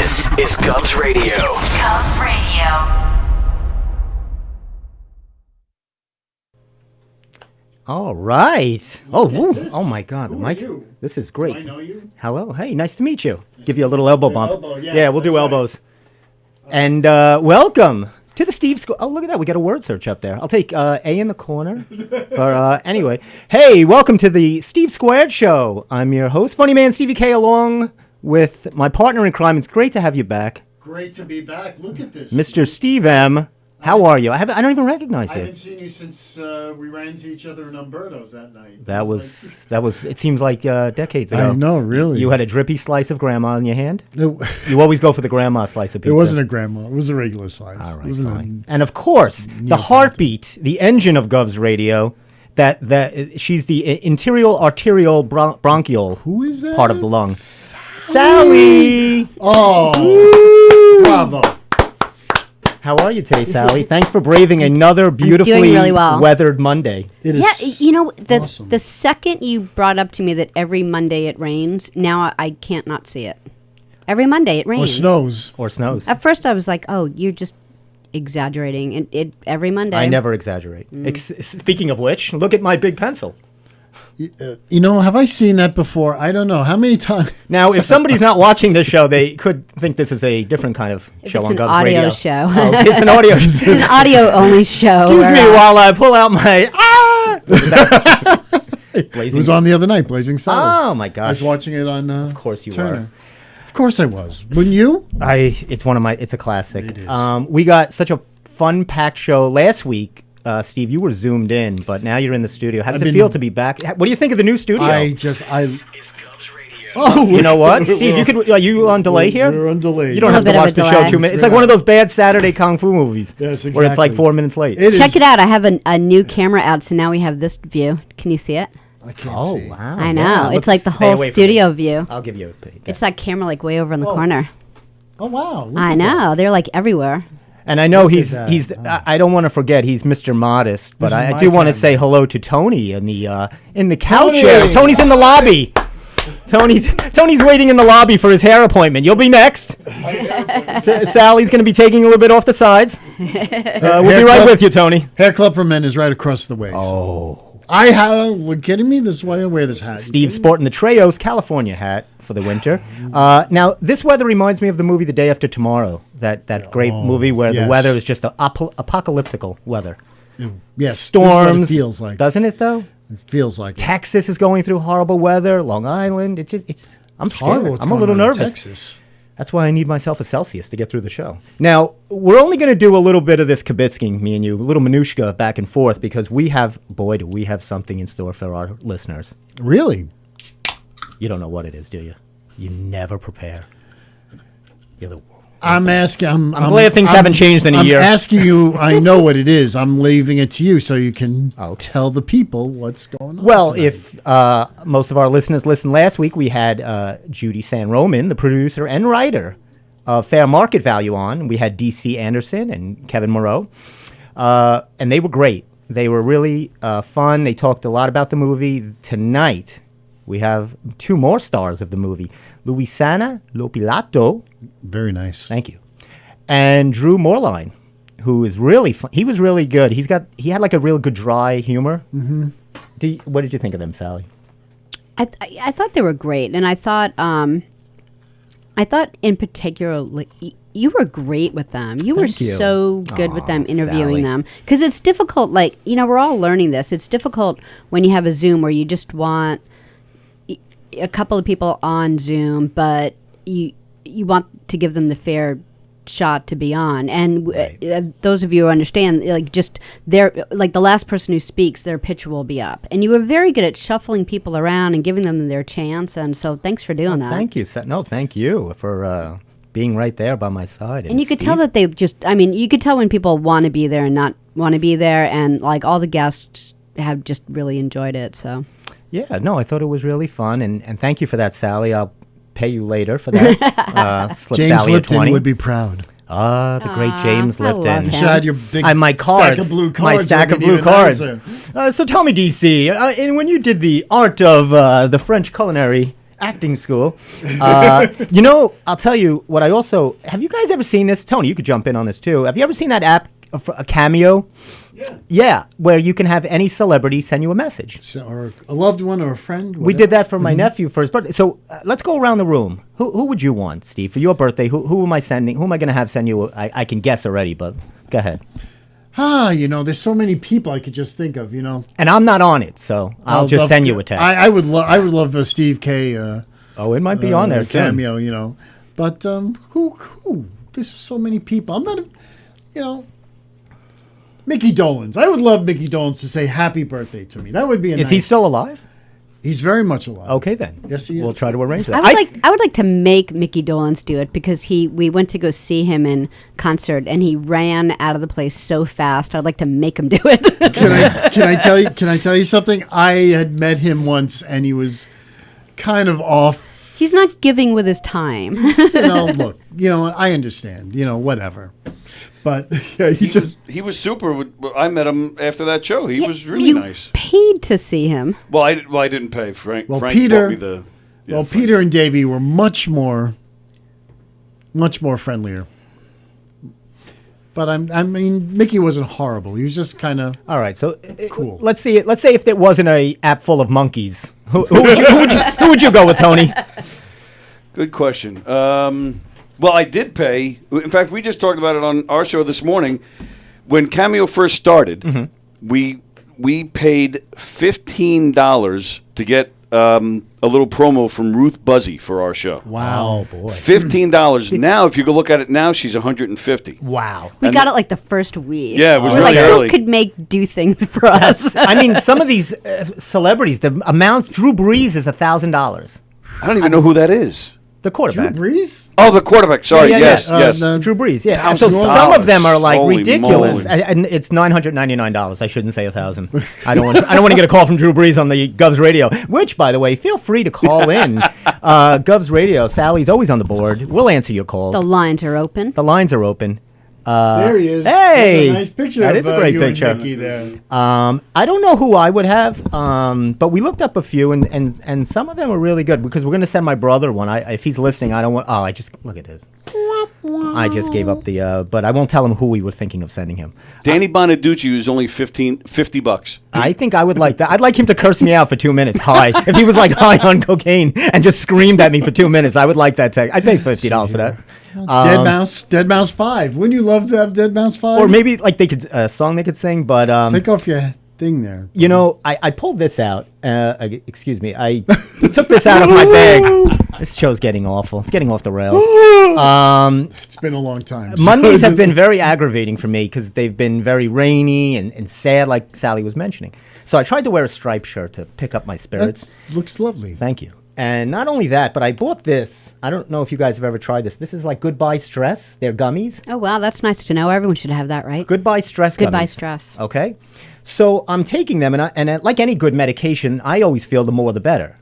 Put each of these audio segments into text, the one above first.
This is Cubs Radio. Cubs Radio. All right. Oh, woo. This. Oh my God, Who Mike. are you? This is great. Do I know you? Hello. Hey, nice to meet you. Give you a little elbow bump. Elbow, yeah, we'll do that's right. elbows. And welcome to the Steve. Oh, look at that. We got a word search up there. I'll take A in the corner. Anyway, hey, welcome to the Steve Squared Show. I'm your host, Funny Man Stevie K, along with my partner in crime. It's great to have you back, Great to be back. Look at this. Mr. Steve M. How are you? I don't even recognize I you. haven't seen you since we ran into each other in Umberto's that night. That was. It seems like decades ago. I know, really. You had a drippy slice of grandma in your hand. It, You always go for the grandma slice of pizza. it wasn't a grandma. It was a regular size. All It right, wasn't fine. And of course, the heartbeat, the engine of Gov's Radio. That she's the interior arterial bronchial Who is that? part of the lung. Sally. Oh, bravo. How are you today, Sally? Thanks for braving another beautifully doing really well. weathered Monday. It Yeah, is you know, awesome. the second you brought up to me that every Monday it rains, now I can't not see it. Every Monday it rains. Or snows. Or snows. At first I was like, oh, you're just exaggerating. It every Monday. I never exaggerate. Speaking of which, look at my big pencil. You know, have I seen that before? I don't know. How many times? Now, if somebody's not watching this show, they could think this is a different kind of If show it's on an Gov's audio Radio. show. Oh, it's an audio show. It's an audio only show. Excuse me where, while I pull out my What was that? It Blazing was on the other night, Blazing Saddles. Oh, my gosh. I was watching it on Of course you Turner. were. Of course I was. Wouldn't you? It's a classic. It is. We got such a fun packed show last week. Steve, you were zoomed in, but now you're in the studio. How does it feel to be back? What do you think of the new studio? Oh, you know what, Steve? Are you on delay here? We're on delay. You don't A have to little watch bit the of show delay. 2 minutes. It's like one of those bad Saturday kung fu movies. Yes, Where it's like exactly. 4 minutes late. Check it out. I have a new camera out, so now we have this view. Can you see it? I can't Oh, see. wow. I know. Yeah, It's like the stay whole away from studio me. view. I'll give you a peek. It's that camera like way over in the corner. Oh, wow. Look I at that. know. They're like everywhere. And I know Look at he's that. he's. I don't want to forget he's Mr. Modest, but This is I my do want to camera. say hello to Tony in the couch Tony! area. Tony's in the lobby. Tony's waiting in the lobby for his hair appointment. You'll be next. Sally's going to be taking a little bit off the sides. We'll be right with you, Tony. Hair Club for Men is right across the way. Oh. We're kidding me? This is why I wear this hat. Steve's sporting the Treos California hat for the winter. Now, this weather reminds me of the movie The Day After Tomorrow, that great movie where the yes. weather is just Yes. apocalyptical weather. This is Storms. what it feels like. Doesn't it, though? It feels like it. Texas is going through horrible weather. Long Island. I'm scared. Horrible what's I'm a going little on in nervous. Texas. That's why I need myself a Celsius to get through the show. Now, we're only going to do a little bit of this kibitsking, me and you, a little minutia back and forth, because do we have something in store for our listeners. Really? You don't know what it is, do you? You never prepare. You're the I'm asking. I'm glad things haven't changed in a year. I'm asking you. I know what it is. I'm leaving it to you so you can tell the people what's going on. Well, tonight. if most of our listeners listened last week, we had Judy San Roman, the producer and writer of Fair Market Value, on. We had D.C. Anderson and Kevin Moreau, and they were great. They were really fun. They talked a lot about the movie. Tonight, we have two more stars of the movie, Luisana Lopilato. Very nice. Thank you. And Drew Moreline, who is really fun. He was really good. He had like a real good dry humor. Mm-hmm. What did you think of them, Sally? I thought they were great, and I thought in particular, like, you were great with them. You were Thank you. so good with them interviewing Sally. them, because it's difficult. Like, we're all learning this. It's difficult when you have a Zoom where you just want a couple of people on Zoom, but you want to give them the fair shot to be on. And those of you who understand, like, just like the last person who speaks, their pitch will be up. And you were very good at shuffling people around and giving them their chance. And so thanks for doing that. Thank you. Thank you for being right there by my side. And you could tell that they you could tell when people want to be there and not want to be there. And like all the guests have just really enjoyed it. So. Yeah, no, I thought it was really fun. And thank you for that, Sally. I'll pay you later for that. Slip James Sally Lipton a 20. would be proud. Ah, the great James I love Lipton. him. You should have your big My cards, stack of blue cards. my stack would of be blue even cards. nicer. So tell me, DC, and when you did the art of the French culinary acting school. I'll tell you what I also... Have you guys ever seen this? Tony, you could jump in on this too. Have you ever seen that app, a Cameo? Yeah, where you can have any celebrity send you a message. So, or a loved one or a friend. We did that for my nephew for his birthday. So let's go around the room. Who would you want, Steve, for your birthday? Who am I sending? Who am I going to have send you? I can guess already, but go ahead. There's so many people I could just think of. And I'm not on it, so I'll just send you a text. I would love a Steve K. It might be on there soon. Cameo. But who? There's so many people. I'm not. Mickey Dolenz. I would love Mickey Dolenz to say happy birthday to me. That would be Is he still alive? He's very much alive. Okay, then. Yes, he is. We'll try to arrange that. I would like to make Mickey Dolenz do it because we went to go see him in concert and he ran out of the place so fast. I'd like to make him do it. Can I tell you something? I had met him once and he was kind of off. He's not giving with his time. Look, I understand. Whatever. But he was super. I met him after that show. He was really nice. Paid to see him. Well, I didn't pay. Frank Peter. bought me the. Frank. Peter and Davey were much more friendlier. But I mean, Mickey wasn't horrible. He was just kind of all right. So cool. Let's see. Let's say if there wasn't a app full of monkeys, who would you go with, Tony? Good question. Well, I did pay. In fact, we just talked about it on our show this morning. When Cameo first started, we paid $15 to get a little promo from Ruth Buzzy for our show. Wow, boy. $15. Now, if you go look at it now, she's $150. Wow. We got it like the first week. Yeah, it was We're really like, early. who could do things for us? I mean, some of these celebrities, the amounts. Drew Brees is $1,000. I don't even know who that is. The quarterback. Drew Brees? Oh, the quarterback. Sorry. Yes. Drew Brees. Yeah. And so $1,000. some of them are like Holy ridiculous, moly. and it's $999. I shouldn't say 1,000. I don't want to get a call from Drew Brees on the Govs Radio. Which, by the way, feel free to call in. Govs Radio. Sally's always on the board. We'll answer your calls. The lines are open. The lines are open. There he is. Hey, that's a nice picture. That is a great you and picture. Mickey there. I don't know who I would have, but we looked up a few, and some of them are really good because we're going to send my brother one. If he's listening, I don't want. Oh, I just look at this. I just gave up the, but I won't tell him who we were thinking of sending him. Danny Bonaducci was only $50. I think I would like that. I'd like him to curse me out for 2 minutes. High. If he was like high on cocaine and just screamed at me for 2 minutes, I would like that text. I'd pay $50 for that. Dead Mouse 5. Wouldn't you love to have Dead Mouse 5? Or maybe like they could a song they could sing, but take off your thing there. I pulled this out. Excuse me. I took this out of my bag. This show's getting awful. It's getting off the rails. It's been a long time. Mondays have been very aggravating for me because they've been very rainy and sad, like Sally was mentioning. So I tried to wear a striped shirt to pick up my spirits. That looks lovely. Thank you. And not only that, but I bought this. I don't know if you guys have ever tried this. This is like Goodbye Stress. They're gummies. Oh, wow. That's nice to know. Everyone should have that, right? Goodbye Stress Goodbye gummies. Stress. Okay. So I'm taking them, and like any good medication, I always feel the more the better,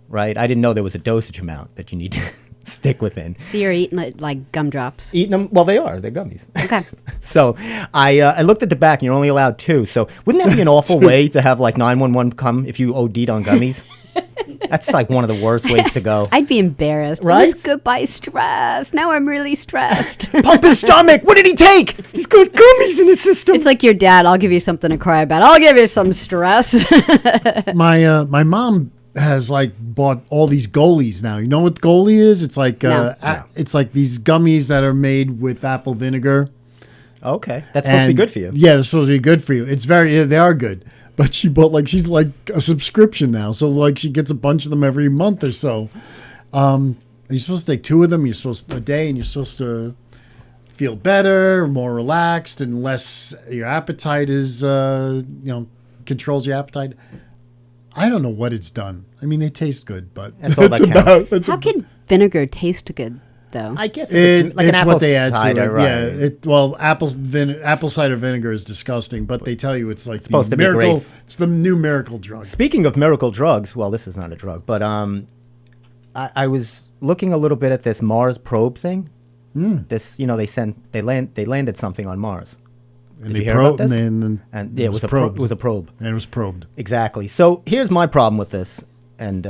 right? I didn't know there was a dosage amount that you need to stick within. So you're eating like gumdrops. Eating them? Well, they are. They're gummies. Okay. So I looked at the back, and you're only allowed 2. So wouldn't that be an awful way to have like 911 come if you OD'd on gummies? That's like one of the worst ways to go. I'd be embarrassed. Right? It was goodbye stress. Now I'm really stressed. Pump his stomach. What did he take? He's got gummies in his system. It's like your dad. I'll give you something to cry about. I'll give you some stress. My mom has like bought all these goalies now. You know what goalie is? It's like No. it's like these gummies that are made with apple vinegar. Okay, that's supposed to be good for you. Yeah, they're supposed to be good for you. They are good. But she bought she's like a subscription now. So like she gets a bunch of them every month or so. You're supposed to take 2 of them. You're supposed a day, and you're supposed to feel better, more relaxed, and less. Your appetite is controls your appetite. I don't know what it's done. I mean, they taste good, but That's all that counts. How can vinegar taste good, though? I guess it's like an it's apple what they add cider, to it. right? Yeah, apple cider vinegar is disgusting, but they tell you it's like supposed the to be miracle. great. It's the new miracle drug. Speaking of miracle drugs, well, this is not a drug, but I was looking a little bit at this Mars probe thing. This, they landed something on Mars. Did you hear about this? And Yeah, it was a probe. It was a probe. And it was probed. Exactly. So here's my problem with this, and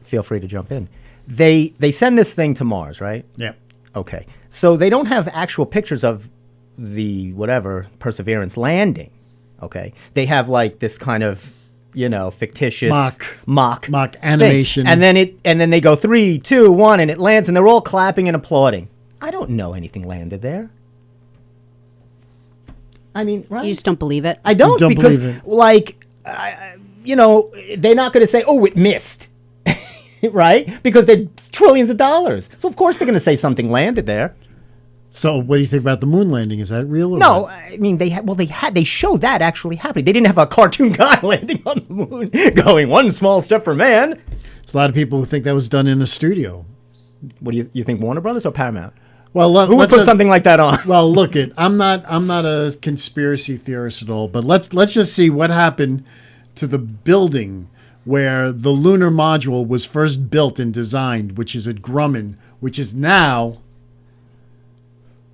feel free to jump in. They send this thing to Mars, right? Yeah. Okay. So they don't have actual pictures of the whatever Perseverance landing. Okay. They have like this kind of, fictitious mock animation. thing. And then they go 3, 2, 1 and it lands and they're all clapping and applauding. I don't know anything landed there. I mean, right? You just don't believe it. I don't, don't because believe it. like they're not going to say, "Oh, it missed." Right? Because they're trillions of dollars. So of course they're going to say something landed there. So what do you think about the moon landing? Is that real? Or No, what? I mean they showed that actually happening. They didn't have a cartoon guy landing on the moon going one small step for man. There's a lot of people who think that was done in the studio. What do you think, Warner Brothers or Paramount? Well, Who would put something like that on? Well, look, I'm not a conspiracy theorist at all, but let's just see what happened to the building where the lunar module was first built and designed, which is at Grumman, which is now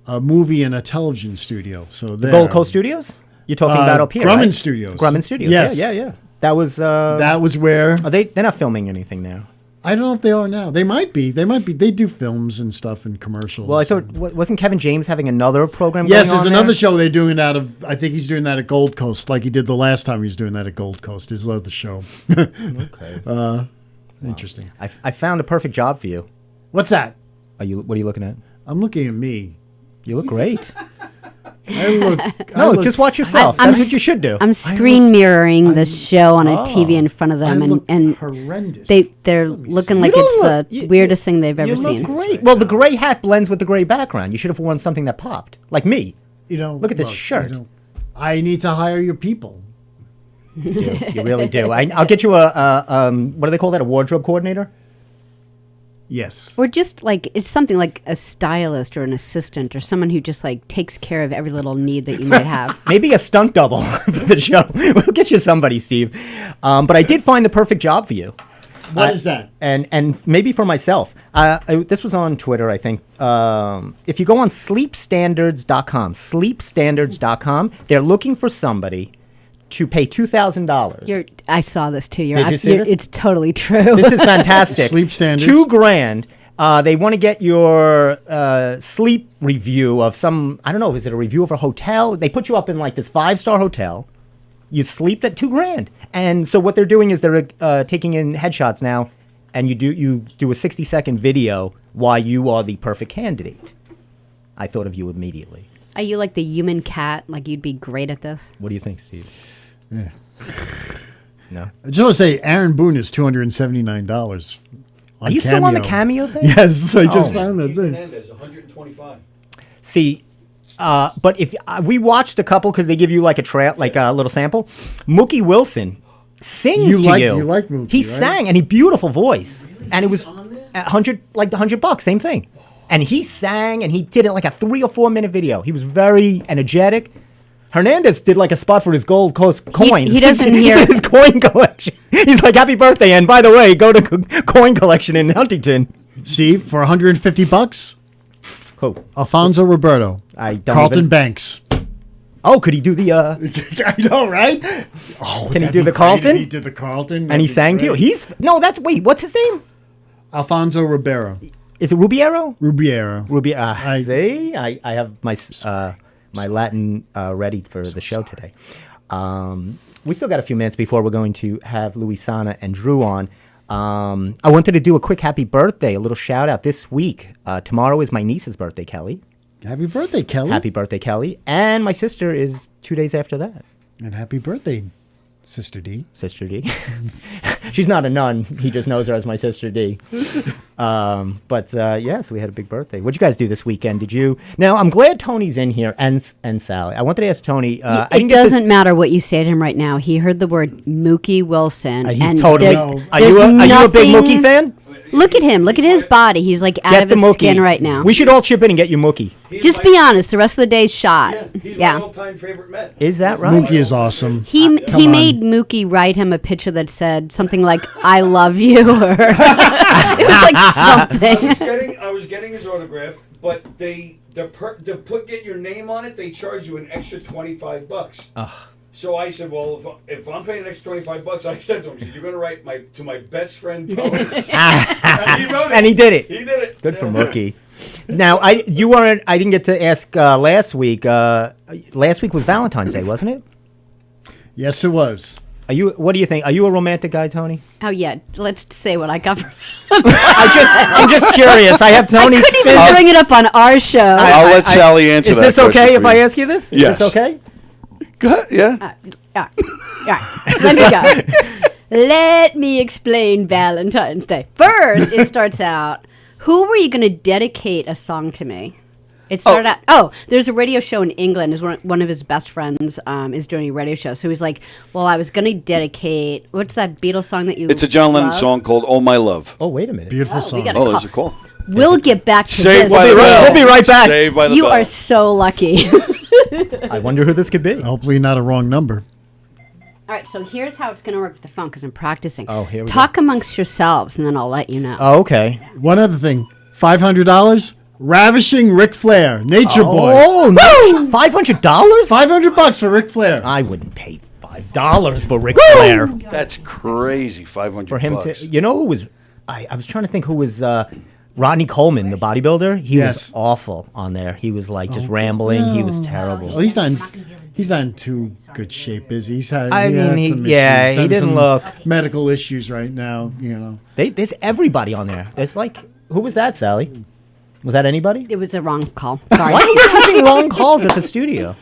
a movie and a television studio. So The Gold Coast Studios? You're talking about up here, Grumman right? Studios. Grumman Studios. Yes. Yeah. That was That was where they're not filming anything there. I don't know if they are now. They might be. They do films and stuff and commercials. Well, I thought wasn't Kevin James having another program? Yes, going there's on another there? show they're doing out of. I think he's doing that at Gold Coast, like he did the last time he was doing that at Gold Coast. His other show. Okay. Interesting. I found a perfect job for you. What's that? What are you looking at? I'm looking at me. You look great. I look. Just watch yourself. I'm That's s- what you should do. I'm screen mirroring the show on a TV in front of I them, look and horrendous. they're Let me looking see. like You it's don't look- the you- weirdest thing they've ever You look seen. great. right Well, the now. gray hat blends with the gray background. You should have worn something that popped, like me. Look at this shirt. I need to hire your people. You do. You really do. I'll get you a what do they call that? A wardrobe coordinator? Yes. Or just like it's something like a stylist or an assistant or someone who just like takes care of every little need that you might have. Maybe a stunt double for the show. We'll get you somebody, Steve. But I did find the perfect job for you. What is that? And maybe for myself. This was on Twitter, I think. If you go on sleepstandards.com, they're looking for somebody to pay $2,000. I saw this too. Did you see this? It's totally true. This is fantastic. Sleep Standards. $2,000. They want to get your sleep review of some, I don't know, is it a review of a hotel? They put you up in like this 5-star hotel. You sleep at $2,000. And so what they're doing is they're taking in headshots now, and you do a 60-second video why you are the perfect candidate. I thought of you immediately. Are you like the human cat? Like you'd be great at this? What do you think, Steve? Yeah. No? I just want to say Aaron Boone is $279. Are you still on the Cameo thing? Yes, I just Oh. found that thing. Hernandez, 125. See, but if we watched a couple because they give you like a little sample. Mookie Wilson sings You to like- you. you like Mookie, He right? sang and he beautiful voice, and it was $100, same thing. And he sang and he did it like a 3 or 4 minute video. He was very energetic. Hernandez did like a spot for his Gold Coast coins. he doesn't He hear- did his coin collection. He's like, "Happy birthday!" And by the way, go to coin collection in Huntington. Steve, for $150, Who? Alfonso Roberto. I don't Carlton even- Banks. Oh, could he do the? I know, right? Oh, Can he that'd do be the great if Carlton? He did the Carlton. And he That'd be sang to you. great. Wait, what's his name? Alfonso Ribeiro. Is it Rubiero? Rubiera. See, I have my Latin ready for the show today. We still got a few minutes before we're going to have Luisana and Drew on. I wanted to do a quick happy birthday, a little shout out this week. Tomorrow is my niece's birthday, Kelly. Happy birthday, Kelly. Happy birthday, Kelly. And my sister is 2 days after that. And happy birthday, Sister D. Sister D. She's not a nun. He just knows her as my Sister D. Yes, we had a big birthday. What'd you guys do this weekend? Did you? Now, I'm glad Tony's in here and Sally. I wanted to ask Tony. I It didn't get this- doesn't matter what you say to him right now. He heard the word Mookie Wilson. He's and totally. there's- Are there's you a big nothing- Mookie fan? Look at him. Look at his body. He's like out Get of the his Mookie skin right now. We should all chip in and get you Mookie. Just be honest. The rest of the day's shot. He's Yeah. my all-time favorite Met. Is that right? Mookie is awesome. He Come on. made Mookie write him a picture that said something like "I love you" or it was like something. I was getting his autograph, but to get your name on it, they charge you an extra $25. So I said, well, if I'm paying an extra $25, I said to him, "You're going to write to my best friend Tony." And he wrote it. And he did it. He did it. Good for Mookie. Now, I didn't get to ask last week. Last week was Valentine's Day, wasn't it? Yes, it was. What do you think? Are you a romantic guy, Tony? Oh yeah, let's say what I cover. I'm just curious. I have Tony. I couldn't even bring it up on our show. I'll let Sally answer Is that this okay question if for I you. ask you this? Yes. Is this okay? Go ahead. Yeah. Let me go. Let me explain Valentine's Day. First, it starts out, who were you going to dedicate a song to me? It started out, there's a radio show in England. Is one of his best friends is doing a radio show. So he's like, well, I was going to dedicate, what's that Beatles song that you It's a John Lennon love? song called "Oh My Love." Oh, wait a minute. Beautiful we song. gotta Oh, there's a call. We'll get back to Saved this. by the bell. We'll be right back. Saved by the You bell. are so lucky. I wonder who this could be. Hopefully not a wrong number. All right, so here's how it's going to work with the phone because I'm practicing. Oh, here we Talk amongst yourselves, and then I'll let you know. Oh, okay. One other thing. $500. Ravishing Ric Flair. Nature Boy. Oh, no. $500? $500 for Ric Flair. I wouldn't pay $5 for Ric Flair. That's crazy. $500 For him to, you know who was, I was trying to think who was, Rodney Coleman, the bodybuilder. He Yes. was awful on there. He was like just rambling. He was terrible. Well, he's not in too good shape, is he? He I had mean, some he issues. didn't Some look. medical issues right now. You know. There's everybody on there. There's like, who was that, Sally? Was that anybody? It was a wrong call. Sorry. Why are you having wrong calls at the studio?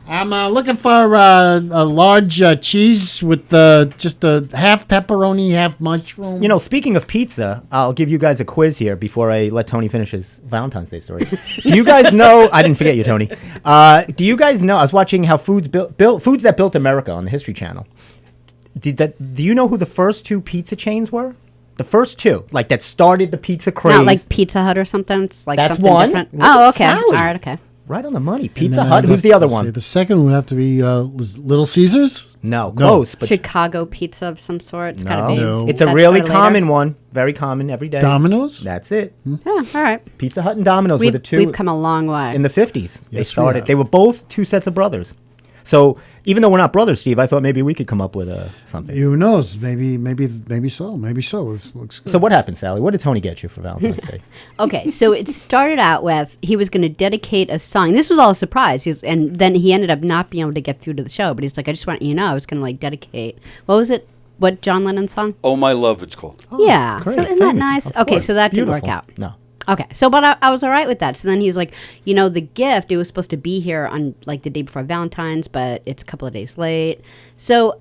I'm looking for a large cheese with just a half pepperoni, half mushroom. You know, speaking of pizza, I'll give you guys a quiz here before I let Tony finish his Valentine's Day story. Do you guys know? I didn't forget you, Tony. Do you guys know? I was watching how foods that built America on the History Channel. Do you know who the first two pizza chains were? The first two, like that started the pizza craze. Not like Pizza Hut or something. It's like That's something one. different. Look Oh, at okay. Sally. All right, okay. Right on the money. And Pizza then Hut. I'd Who's have the to other say one? The second would have to be Little Caesars. No, close. But Chicago pizza of some sort. It's gotta be. No. It's a that really started later. common one. Very common every day. Domino's. That's it. Yeah, all right. Pizza Hut and Domino's were We've, the two we've come a long way. in the 50s. They Yes, we started. have. They were both two sets of brothers. So even though we're not brothers, Steve, I thought maybe we could come up with something. Who knows? Maybe so. Maybe so. This looks good. So what happened, Sally? What did Tony get you for Valentine's Day? Okay, so it started out with he was going to dedicate a song. This was all a surprise. And then he ended up not being able to get through to the show. But he's like, I just want you to know I was going to like dedicate. What was it? What John Lennon song? "Oh My Love," it's called. Yeah. Great, So isn't that famous, nice? of Okay, course. so that didn't work Beautiful. out. No. Okay, so but I was all right with that. So then he's like, you know, the gift, it was supposed to be here on like the day before Valentine's, but it's a couple of days late. So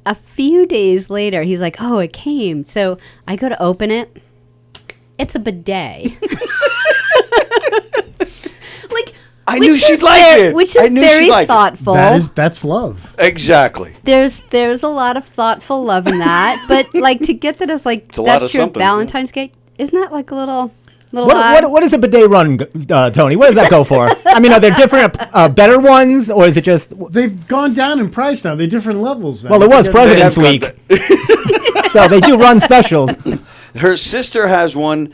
a few days later, he's like, oh, it came. So I go to open it. It's a bidet. Like, I which knew is she'd like it. Which I is knew she'd very like it. thoughtful. That's love. Exactly. There's a lot of thoughtful love in that, but like to get that as like a lot that's of your something. Valentine's gift, isn't that like a little What does a bidet run, Tony? What does that go for? I mean, are there different, better ones, or is it just? They've gone down in price now. They're different levels now. Well, it was They- President's have Week, got so they do run specials. Her sister has one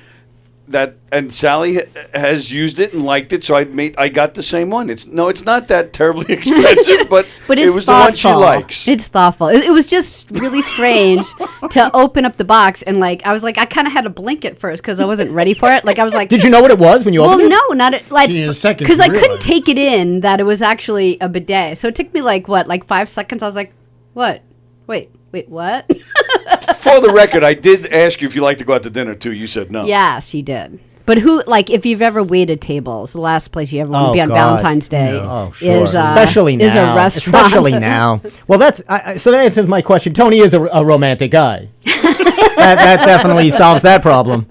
and Sally has used it and liked it, so I got the same one. It's not that terribly expensive, but But it it's was thoughtful. the one she likes. It's thoughtful. It was just really strange to open up the box and like I was like I kind of had to blink at first because I wasn't ready for it. Like I was like, Did you know what it was when you well, opened it? no, not it, like She needed a second because to I couldn't realize. take it in that it was actually a bidet. So it took me like 5 seconds. I was like, what? Wait, what? For the record, I did ask you if you like to go out to dinner too. You said no. Yes, you did. But who, like, if you've ever waited tables, the last place you ever want to Oh, be on God. Valentine's Day Oh, sure. is Especially now. is a restaurant. Especially now. Well, so that answers my question. Tony is a romantic guy. that definitely solves that problem.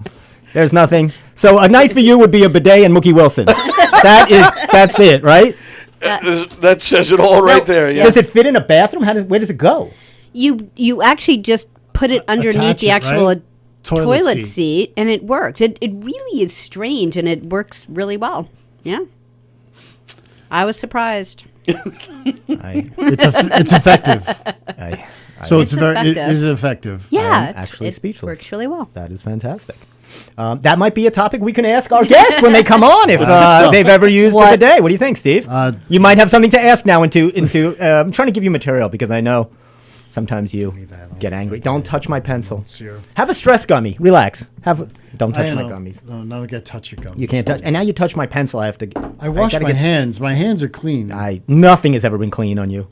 There's nothing. So a night for you would be a bidet and Mookie Wilson. That's it, right? That says it all right there. Yeah. Does it fit in a bathroom? Where does it go? You actually just put it underneath Attach the it, actual right? toilet seat, and it works. It really is strange, and it works really well. Yeah, I was surprised. It's effective. So it's very effective. it is effective. Yeah, actually it speechless. works really well. That is fantastic. That might be a topic we can ask our guests when they come on if they've ever used a bidet. What do you think, Steve? You might have something to ask now. I'm trying to give you material because I know sometimes you get angry. Don't touch my pencil. Have a stress gummy. Relax. Don't touch my gummies. No, now I got to touch your gummies. You can't touch. And now you touch my pencil. I wash my hands. My hands are clean. Nothing has ever been clean on you.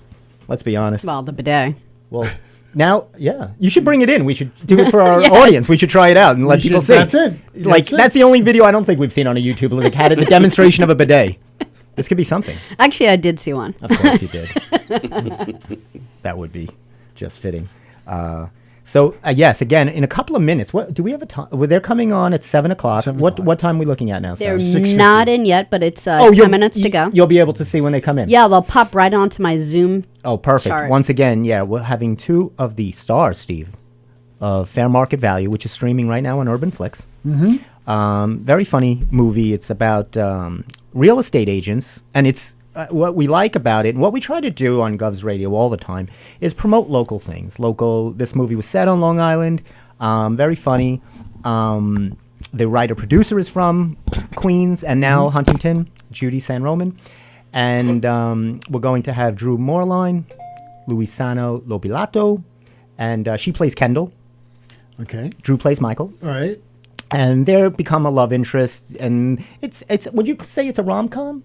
Let's be honest. Well, the bidet. Well, now, yeah, you should bring it in. We should do it for our audience. We should try it out and let people see. That's it. That's the only video I don't think we've seen on a YouTube. Like, had the demonstration of a bidet. This could be something. Actually, I did see one. Of course you did. That would be just fitting. Yes, again, in a couple of minutes. What do we have a time? Well, they're coming on at 7 o'clock. What time are we looking at now? They're Sarah? not in yet, but it's 10 minutes to go. You'll be able to see when they come in. Yeah, they'll pop right onto my Zoom. Oh, perfect. chart. Once again, yeah, we're having two of the stars, Steve, of Fair Market Value, which is streaming right now on Urban Flix. Very funny movie. It's about real estate agents, and it's what we like about it, and what we try to do on Gov's Radio all the time, is promote local things. This movie was set on Long Island. Very funny. The writer-producer is from Queens and now Huntington, Judy San Roman. And we're going to have Drew Moreline, Luisano Lobilato, and she plays Kendall. Okay. Drew plays Michael. All right. And they're become a love interest, and it's. Would you say it's a rom-com?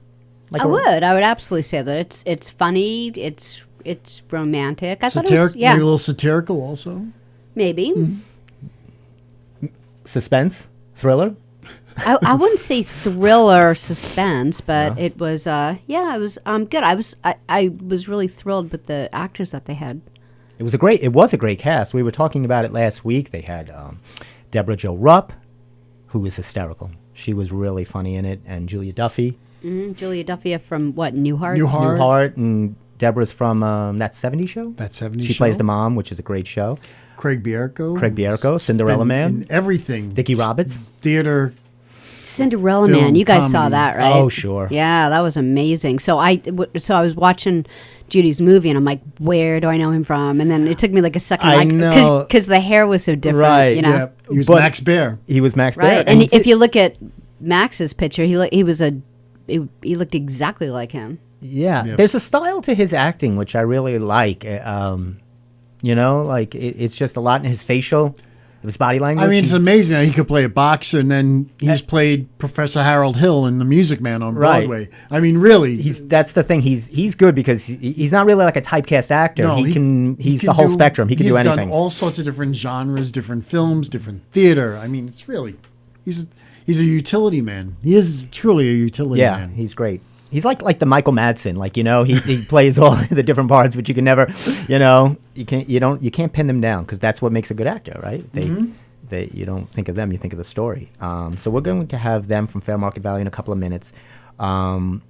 I would absolutely say that it's funny. It's romantic. I thought it was, maybe a little satirical also. Maybe. Suspense, thriller. I wouldn't say thriller suspense, but it was it was good. I was really thrilled with the actors that they had. It was a great cast. We were talking about it last week. They had Deborah Jo Rupp, who was hysterical. She was really funny in it, and Julia Duffy. Julia Duffy from what, Newhart? Newhart, and Deborah's from That 70s Show. That 70s Show. She plays the mom, which is a great show. Craig Bierko. Cinderella Man. And everything. Dickie Roberts. Theater. Cinderella Man. You guys saw comedy. that, right? Oh, sure. Yeah, that was amazing. So I was watching Judy's movie, and I'm like, where do I know him from? And then it took me like a second. I know. Because the hair was so different, Right. you know? Yeah, he was Max Baer. He was Max Right. Baer. And if you look at Max's picture, he looked exactly like him. Yeah, Yep. there's a style to his acting which I really like. It's just a lot in his his body language. I mean, it's amazing that he could play a boxer, and then he's played Professor Harold Hill in The Music Man on Broadway. I mean, really, that's the thing. He's good because he's not really like a typecast actor. No, he's the whole spectrum. He can do anything. He's done all sorts of different genres, different films, different theater. I mean, it's really he's a utility man. He is truly a utility man. Yeah, he's great. He's like the Michael Madsen, he plays all the different parts, but you can never, you can't pin them down because that's what makes a good actor, right? You don't think of them, you think of the story. So we're going to have them from Fair Market Value in a couple of minutes, and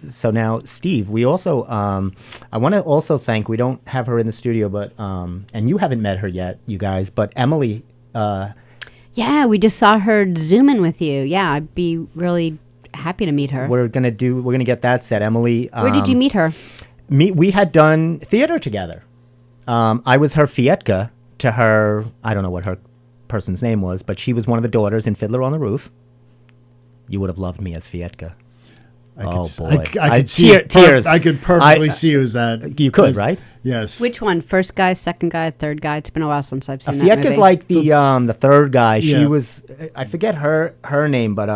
so now Steve, we also, I want to also thank. We don't have her in the studio, but and you haven't met her yet, you guys, but Emily. Yeah, we just saw her Zooming with you. Yeah, I'd be really happy to meet her. We're gonna get that set. Emily. Where did you meet her? We had done theater together. I was her Fietka to her. I don't know what her person's name was, but she was one of the daughters in Fiddler on the Roof. You would have loved me as Fietka. Boy, I could see tears. I could perfectly see you as that. You could, right? Yes. Which one? First guy, second guy, third guy? It's been a while since I've seen that Fietka's movie. like the third guy. Yeah. She was. I forget her name, but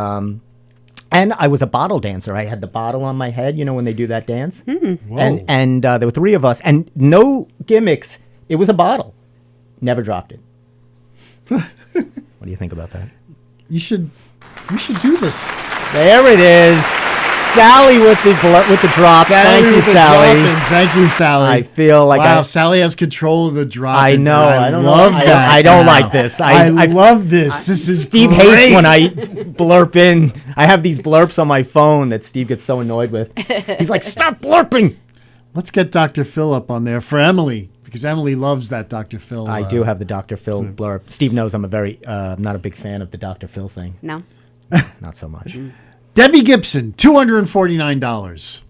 and I was a bottle dancer. I had the bottle on my head, when they do that dance. And there were three of us, and no gimmicks. It was a bottle. Never dropped it. What do you think about that? We should do this. There it is. Sally with the drop. Thank you, Sally. Thank you, Sally. I feel like Sally has control of the drop. I know. I don't love know. that. I don't like this. I love this. This is Steve great. hates when I blurp in. I have these blurps on my phone that Steve gets so annoyed with. He's like, "Stop blurping." Let's get Dr. Phil up on there for Emily because Emily loves that Dr. Phil. I do have the Dr. Phil blurb. Steve knows I'm not a big fan of the Dr. Phil thing. No. Not so much. Debbie Gibson, $249.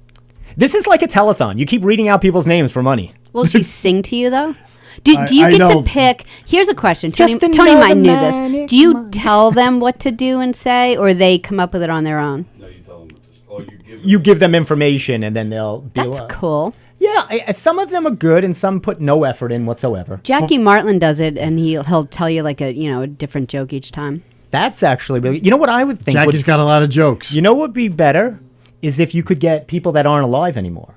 This is like a telethon. You keep reading out people's names for money. Will she sing to you, though? Do you I get know. to pick? Here's a question. Just Tony another might knew man, this. it's Do you mine. tell them what to do and say, or they come up with it on their own? No, you tell them what this. Or you give. You give them information, and then they'll be That's cool. Yeah, some of them are good, and some put no effort in whatsoever. Jackie Martland does it, and he'll tell you like a different joke each time. That's actually really. You know what I would think? Jackie's got a lot of jokes. You know what would be better is if you could get people that aren't alive anymore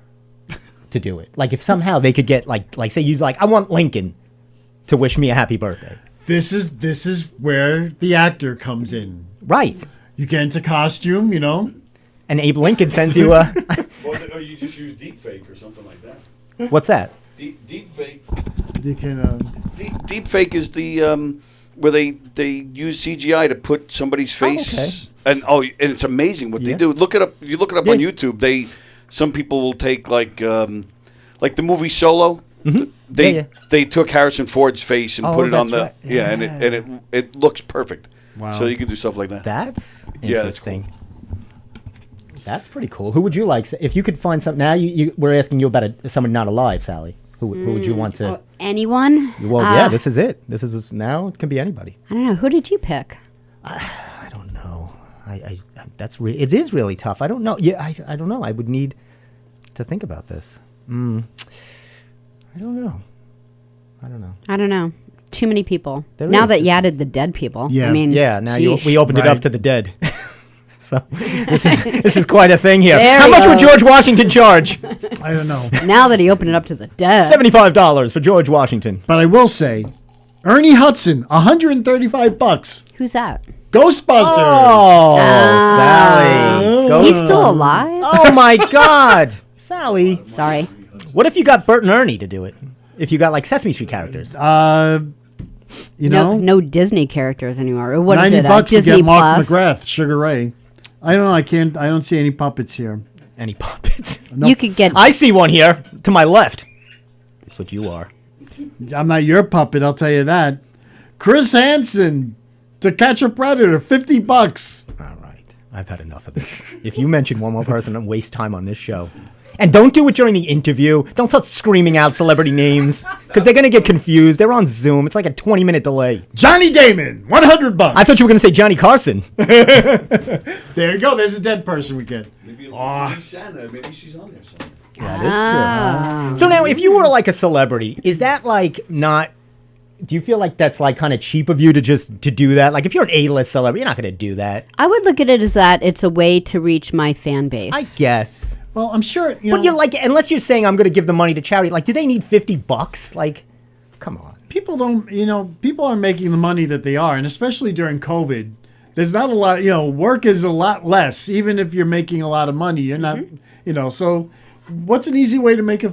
to do it. Like if somehow they could get like say you I want Lincoln to wish me a happy birthday. This is where the actor comes in. Right. You get into costume, And Abe Lincoln sends you a. Or you just use deep fake or something like that. What's that? Deep fake. You can. Deep fake is the where they use CGI to put somebody's face, and it's amazing what they Yeah. do. Look it up. You look it up Yeah. on YouTube. Some people will take like the movie Solo. They took Harrison Ford's face and Oh, put it on that's the right. and it looks perfect. Wow. So you can do stuff like that. That's Yeah, that's interesting. That's pretty cool. Who would you like if you could find some? Now we're asking you about someone not alive, Sally. Who would you want to? Anyone? Well, yeah, this is it. This is now. It can be anybody. I don't know. Who did you pick? I don't know. It is really tough. I don't know. Yeah, I don't know. I would need to think about this. I don't know. I don't know. Too many people. There Now is. that you added the dead people. Yeah. I mean, Yeah. Now sheesh. we opened it up Right. to the dead. So this is quite a thing here. There How he much would goes. George Washington charge? I don't know. Now that he opened it up to the dead. $75 for George Washington. But I will say, Ernie Hudson, $135. Who's that? Ghostbusters. Oh, Sally. He's still alive? Oh my God, Sally. Sorry. What if you got Bert and Ernie to do it? If you got like Sesame Street characters? No Disney characters anymore. Or what is $90 it? to Disney get Mark Plus. McGrath, Sugar Ray. I don't know. I don't see any puppets here. Any puppets? You could get. I see one here to my left. That's what you are. I'm not your puppet, I'll tell you that. Chris Hansen, To Catch a Predator, $50. All right. I've had enough of this. If you mention one more person and waste time on this show. And don't do it during the interview. Don't start screaming out celebrity names because they're going to get confused. They're on Zoom. It's like a 20-minute delay. Johnny Damon, $100. I thought you were going to say Johnny Carson. There you go. There's a dead person we get. Maybe Santa. Maybe she's on there somewhere. That is true. So now, if you were like a celebrity, is that like not... Do you feel like that's like kind of cheap of you to do that? Like if you're an A-list celebrity, you're not going to do that. I would look at it as that it's a way to reach my fan base. I guess. Well, I'm sure, But you're like, unless you're saying I'm going to give the money to charity, like, do they need $50? Like, come on. people don't, people aren't making the money that they are. And especially during COVID, there's not a lot, work is a lot less. Even if you're making a lot of money, you're not, so what's an easy way to make a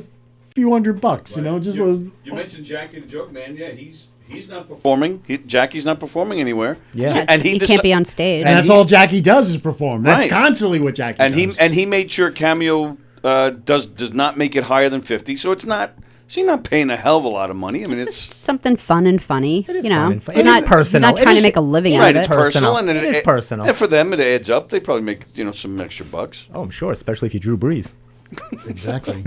few $100, just You mentioned Jackie the Joke Man. Yeah, he's not performing. Jackie's not performing anywhere. Yeah. and he can't be on stage. and that's all Jackie does is perform. That's Right. constantly what Jackie does. He made sure Cameo does not make it higher than 50. So it's not. She's not paying a hell of a lot of money. I mean, It's just something fun and funny. It is you fun know, and fun. He's It is not, personal. He's not It trying is- to make a living right. out It's of it. personal, Personal. and It is personal. And for them, it adds up. They probably make some extra bucks. Oh, I'm sure, especially if you Drew Brees. Exactly.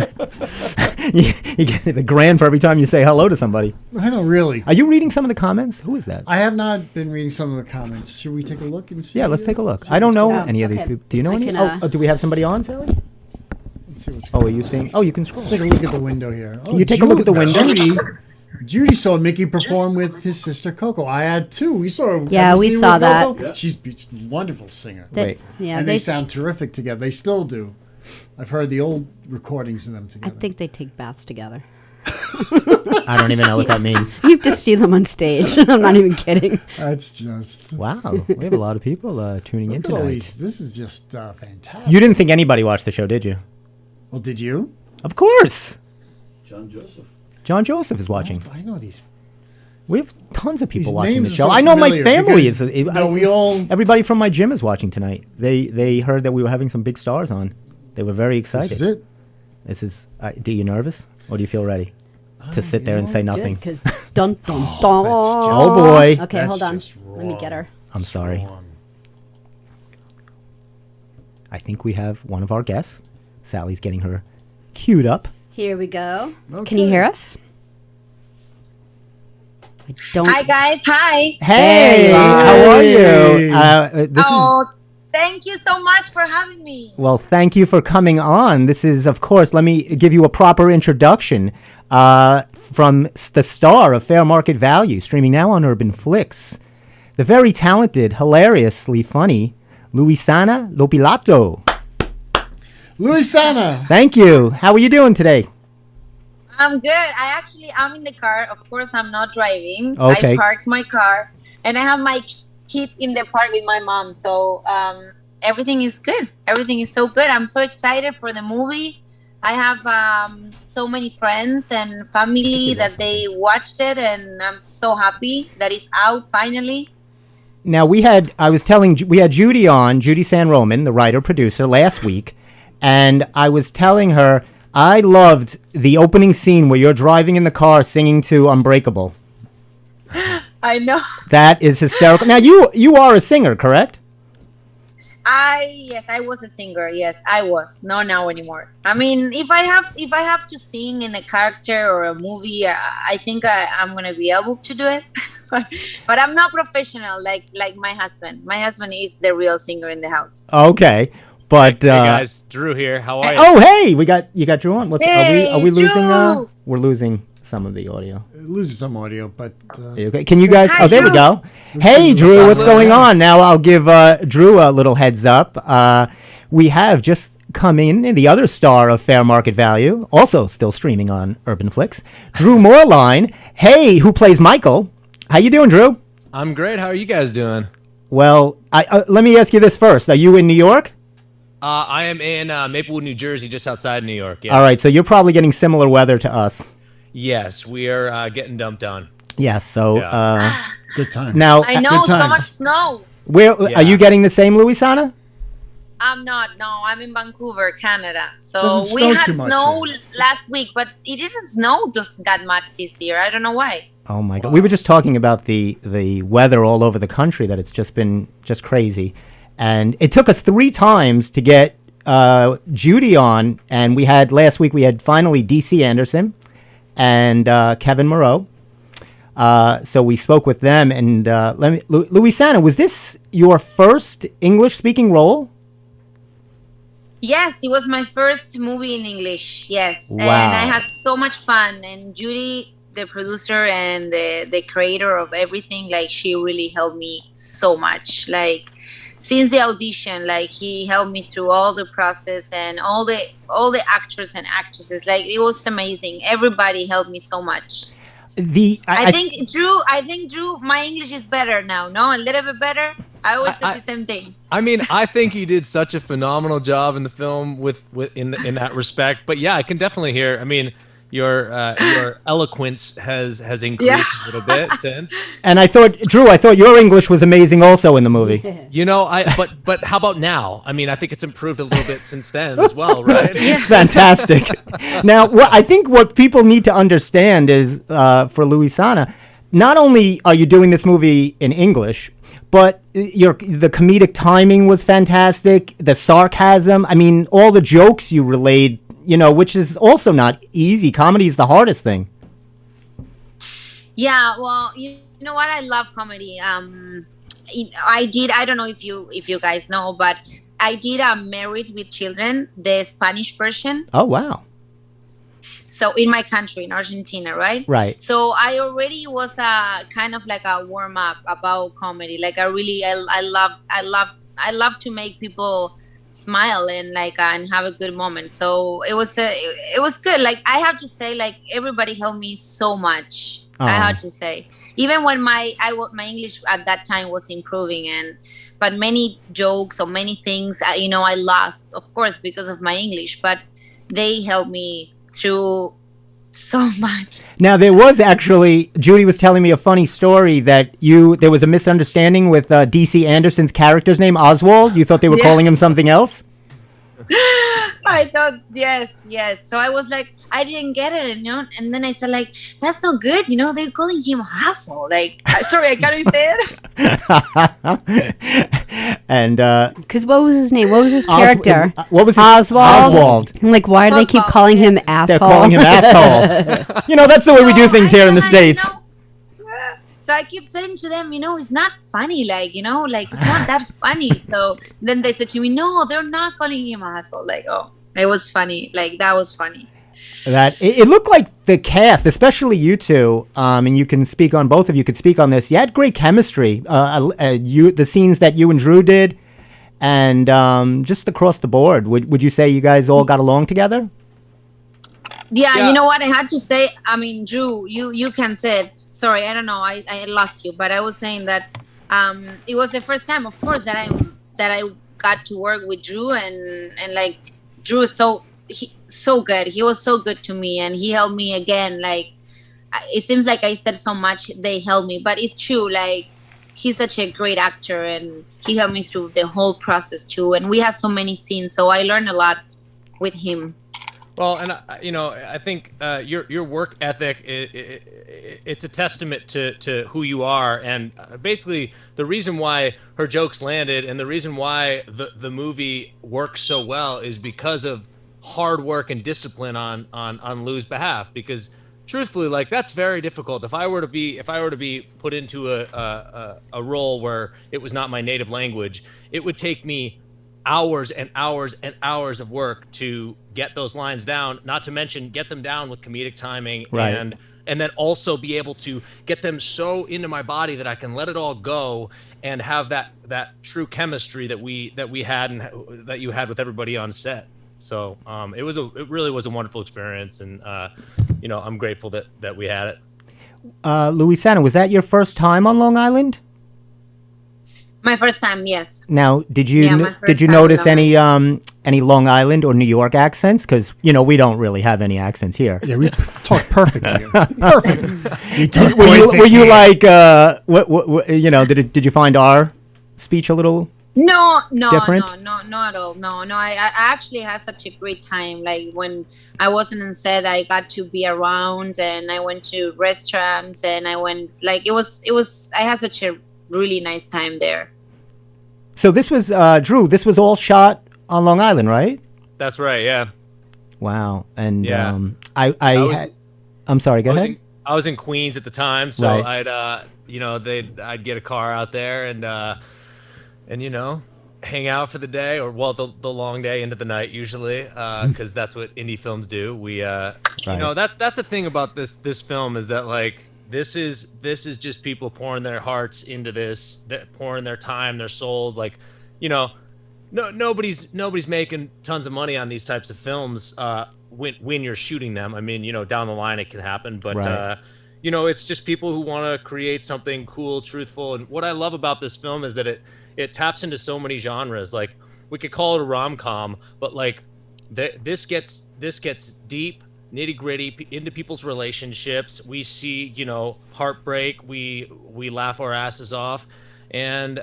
You get the grand for every time you say hello to somebody. I don't really. Are you reading some of the comments? Who is that? I have not been reading some of the comments. Should we take a look and see? Yeah, let's take a look. I don't know Oh, any of these okay. people. Do you know I any? can, Do we have somebody on, Sally? Let's see what's Oh, are you seeing? Oh, you can scroll. Take a look at the window here. Oh, You take a look at the window. Judy saw Mickey perform with his sister Coco. I had too. We saw. Yeah, have you we seen saw with that. Coco? She's a wonderful singer, Wait. Yeah, and they sound terrific together. They still do. I've heard the old recordings of them I together. think they take baths together. I don't even know what that means. You have to see them on stage. I'm not even kidding. That's just. Wow, we have a lot of people tuning in Look at all tonight. these. This is just fantastic. You didn't think anybody watched the show, did you? Well, did you? Of course. John Joseph. John Joseph is watching. I know these. We have tons of people These watching names the are show. so I know my familiar family because, is. we all. Everybody from my gym is watching tonight. They heard that we were having some big stars on. They were very excited. This is it. This is. Do you nervous or do you feel ready to sit there and say nothing? Because dun dun dun. Oh boy. Okay, That's hold on. just Let me get her. I'm sorry. I think we have one of our guests. Sally's getting her queued up. Here we go. Okay. Can you hear us? Don't. Hi guys, hi. Hey, There you are. how are Hey. you? This is Thank you so much for having me. well. Thank you for coming on. This is, of course. Let me give you a proper introduction from the star of Fair Market Value, streaming now on Urban Flicks, the very talented, hilariously funny Luisana Lopilato. Luisana. Thank you. How are you doing today? I'm good. I'm in the car. Of course, I'm not driving. Okay. I parked my car and I have my kids in the park with my mom. So everything is good. Everything is so good. I'm so excited for the movie. I have so many friends and family that they watched it, and I'm so happy that it's out finally. Now we had Judy on, Judy San Roman, the writer producer, last week, and I was telling her I loved the opening scene where you're driving in the car singing to Unbreakable. I know. That is hysterical. Now you are a singer, correct? Yes, I was a singer. Yes, I was. No, now anymore. I mean, if I have to sing in a character or a movie, I think I'm gonna be able to do it. but I'm not professional like my husband. My husband is the real singer in the house. Okay, but Hey guys, Drew here. How are you? oh hey, you got Drew on. Hey, are we losing? Drew! We're losing some of the audio. It loses some audio, but Okay. Can you guys? Hi, Oh, there we Drew. go. Hey, Drew, what's going on? Now I'll give Drew a little heads up. We have just come in the other star of Fair Market Value, also still streaming on Urban Flicks, Drew Moreline. Hey, who plays Michael? How you doing, Drew? I'm great. How are you guys doing? Well, let me ask you this first. Are you in New York? I am in Maplewood, New Jersey, just outside New York. Yeah. All right, so you're probably getting similar weather to us. Yes, we are getting dumped on. Yes. So good times. now, I know Good so times. much snow. where Yeah. are you getting the same, Luisana? I'm not. No, I'm in Vancouver, Canada. So Doesn't we snow had too much snow there. last week, but it didn't snow just that much this year. I don't know why. Oh my God! We were just talking about the weather all over the country. That it's just been just crazy, and it took us 3 times to get Judy on, and we had last week. We had finally DC Anderson and Kevin Moreau. So we spoke with them, and Luisana, was this your first English-speaking role? Yes, it was my first movie in English. Yes, Wow. and I had so much fun. And Judy, the producer and the creator of everything, like she really helped me so much. Like since the audition, like he helped me through all the process and all the actors and actresses. Like it was amazing. Everybody helped me so much. I think Drew, my English is better now. No, a little bit better. I always said the same thing. I mean, I think you did such a phenomenal job in the film in that respect. But yeah, I can definitely hear. I mean, your eloquence has increased a little bit since. And Drew, I thought your English was amazing also in the movie. You know, but how about now? I mean, I think it's improved a little bit since then as well, right? It's fantastic. Now, I think what people need to understand is, for Luisana, not only are you doing this movie in English, but the comedic timing was fantastic. The sarcasm, I mean, all the jokes you relayed, which is also not easy. Comedy is the hardest thing. Yeah, well, you know what? I love comedy. I don't know if you guys know, but I did Married with Children, the Spanish version. Oh, wow. So in my country, in Argentina, right? Right. So I already was kind of like a warm up about comedy. Like I love to make people smile and and have a good moment. So it was good. Like I have to say, like everybody helped me so much. I have to say, even when my English at that time was improving, but many jokes or many things, I lost, of course, because of my English. But they helped me through so much. Now, there was actually, Judy was telling me a funny story that there was a misunderstanding with DC Anderson's character's name, Oswald. You thought they were calling him something else? I thought, yes. So I was like, I didn't get it, and then I said, like, that's not good, they're calling him asshole. Like, sorry, I can't say it. And Because what was his name? What was his character? What was his Oswald. I'm like, why do they keep Oswald. calling him asshole? They're calling him asshole. That's the way we do things here in the States. So I keep saying to them, it's not funny, like it's not that funny. So then they said to me, no, they're not calling him a hustle. Like, oh, it was funny. Like, that was funny. That it looked like the cast, especially you two, and you can speak on, both of you could speak on this. You had great chemistry. The scenes that you and Drew did, and just across the board. Would you say you guys all got along together? Yeah, you know what I had to say? I mean, Drew, you can say it. Sorry, I don't know. I lost you, but I was saying that it was the first time, of course, that I got to work with Drew, and like Drew is so good. He was so good to me, and he helped me again. Like, it seems like I said so much, they helped me, but it's true. Like, he's such a great actor, and he helped me through the whole process too. And we had so many scenes, so I learned a lot with him. Well, and I think your work ethic, it's a testament to who you are, and basically the reason why her jokes landed and the reason why the movie works so well is because of hard work and discipline on Lou's behalf. Because truthfully, like, that's very difficult. If I were to be put into a role where it was not my native language, it would take me hours and hours and hours of work to get those lines down, not to mention get them down with comedic timing, right, and then also be able to get them so into my body that I can let it all go and have that true chemistry that we had and that you had with everybody on set. So it really was a wonderful experience, and I'm grateful that we had it. Luisana, was that your first time on Long Island? My first time, yes. Now, did you time notice on any Long Island or New York accents? Because we don't really have any accents here. Yeah, we talk perfect here. Perfect. Were you like did you find our speech a little different? No, not at all. No. I actually had such a great time. Like, when I wasn't on set, I got to be around, and I went to restaurants, and I went, like, it was. I had such a really nice time there. So this was Drew. This was all shot on Long Island, right? That's right. Yeah. Wow. And yeah. I'm sorry. Go ahead. I was in Queens at the time, so right. I'd get a car out there and hang out for the day, or the long day into the night usually, because that's what indie films do. We that's the thing about this film, is that, like, this is just people pouring their hearts into this, pouring their time, their souls. Like, nobody's making tons of money on these types of films when you're shooting them. I mean, down the line it can happen, but right. It's just people who want to create something cool, truthful. And what I love about this film is that it taps into so many genres. Like, we could call it a rom-com, but like this gets deep, nitty-gritty into people's relationships. We see, heartbreak. We laugh our asses off, and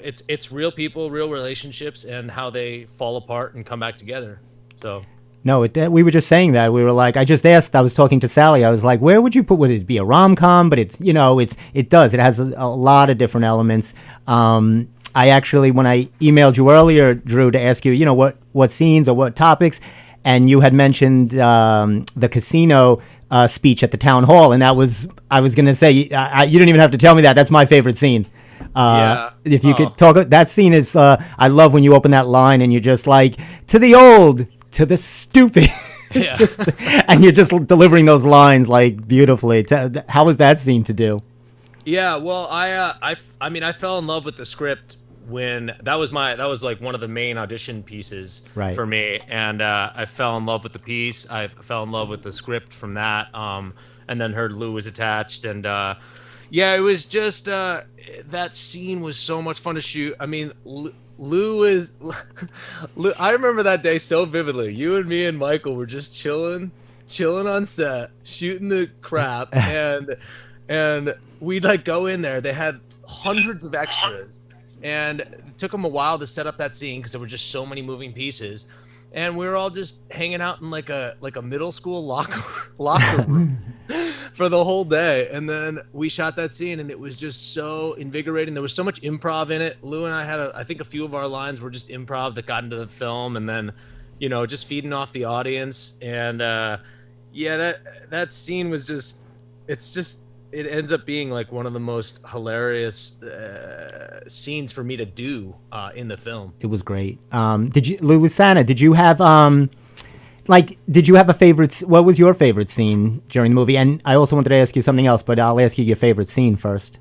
it's real people, real relationships, and how they fall apart and come back together. So. No, we were just saying that. We were like, I was talking to Sally. I was like, where would you would it be a rom-com? But it does. It has a lot of different elements. I actually, when I emailed you earlier, Drew, to ask you, what scenes or what topics, and you had mentioned the casino speech at the town hall, and I was going to say, you didn't even have to tell me that. That's my favorite scene. If you could talk, that scene is, I love when you open that line and you're just like, to the old, to the stupid. It's just, and you're just delivering those lines like beautifully. How was that scene to do? Yeah, well, I fell in love with the script when that was like one of the main audition pieces for me, and I fell in love with the piece. I fell in love with the script from that, and then heard Lou was attached, and it was just that scene was so much fun to shoot. I mean, Lou, I remember that day so vividly. You and me and Michael were just chilling on set, shooting the crap, and we'd like go in there. They had hundreds of extras, and it took them a while to set up that scene because there were just so many moving pieces. And we were all just hanging out in like a middle school locker room for the whole day. And then we shot that scene, and it was just so invigorating. There was so much improv in it. Lou and I had I think a few of our lines were just improv that got into the film, and then, just feeding off the audience. And that scene was just, it's just it ends up being like one of the most hilarious scenes for me to do in the film. It was great. Luisana, did you have a favorite? What was your favorite scene during the movie? And I also wanted to ask you something else, but I'll ask you your favorite scene first.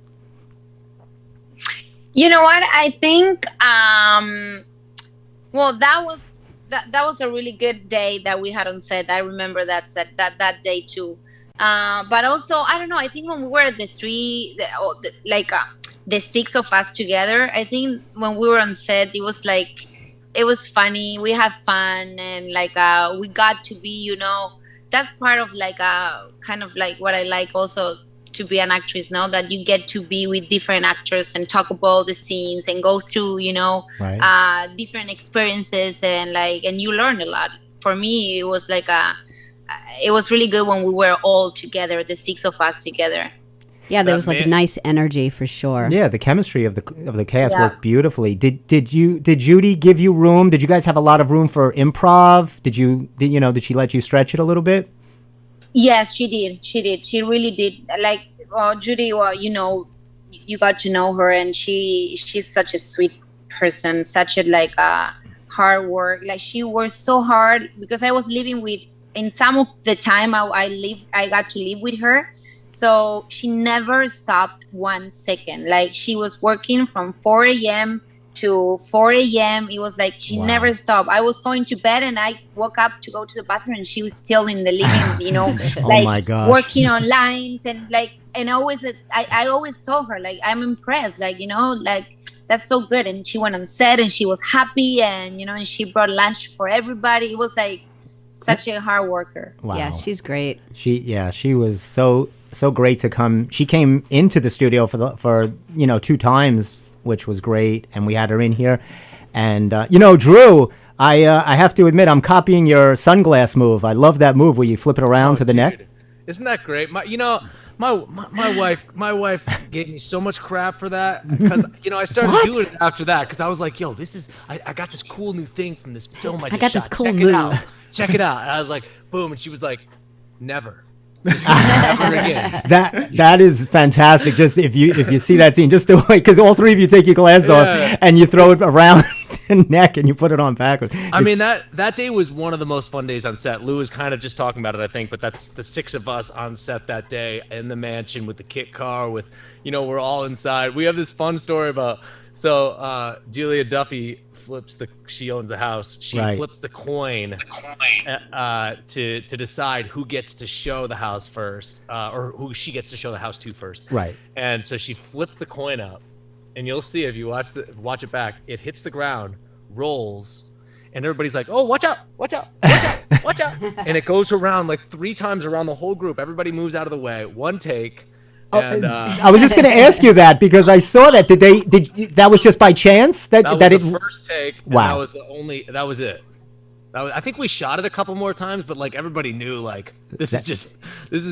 You know what? I think well, that was a really good day that we had on set. I remember that day too. But also, I don't know. I think when we were the six of us together, I think when we were on set, it was funny. We had fun, and we got to be, that's part of kind of like what I like also to be an actress now, that you get to be with different actors and talk about the scenes and go through, Right. different experiences and you learn a lot. For me, it was it was really good when we were all together, the six of us together. Yeah, there was a nice energy for sure. Yeah, the chemistry of the cast worked beautifully. Did Judy give you room? Did you guys have a lot of room for improv? Did she let you stretch it a little bit? Yes, she did. She really did. Judy, you got to know her, and she's such a sweet person, such a hard work. She worked so hard, because I was living in some of the time I got to live with her. So she never stopped 1 second. She was working from 4 a.m. to 4 a.m. It was she never stopped. I was going to bed and I woke up to go to the bathroom and she was still in the living, Oh my gosh. working on lines and I always told her I'm impressed, that's so good. And she went on set and she was happy and and she brought lunch for everybody. It was such a hard worker. Wow. Yeah, she's great. She was so great to come. She came into the studio for 2 times, which was great, and we had her in here. And Drew, I have to admit, I'm copying your sunglass move. I love that move where you flip it around to the neck. Isn't that great? My wife gave me so much crap for that, because I started doing it after that, because I was like, yo, I got this cool new thing from this film I just got shot. this cool Check move. it out. Check it out. And I was like, boom, and she was like, never. Just never again. That is fantastic. Just if you see that scene, just the way, because all 3 of you take your glasses off and you throw it around the neck and you put it on backwards. I mean, that day was one of the most fun days on set. Lou was kind of just talking about it, I think, but that's the 6 of us on set that day in the mansion with the kit car with, we're all inside. We have this fun story about, Julia Duffy she owns the house. She flips the coin to decide who gets to show the house first, or who she gets to show the house to first. Right. And so she flips the coin up, and you'll see if you watch it back, it hits the ground, rolls, and everybody's like, "Oh, watch out! Watch out! Watch out! Watch out!" And it goes around 3 times around the whole group. Everybody moves out of the way. One take. And, I was just going to ask you that, because I saw that. Did that was just by chance that was it the first take? And wow. That was it. I think we shot it a couple more times, but everybody knew this is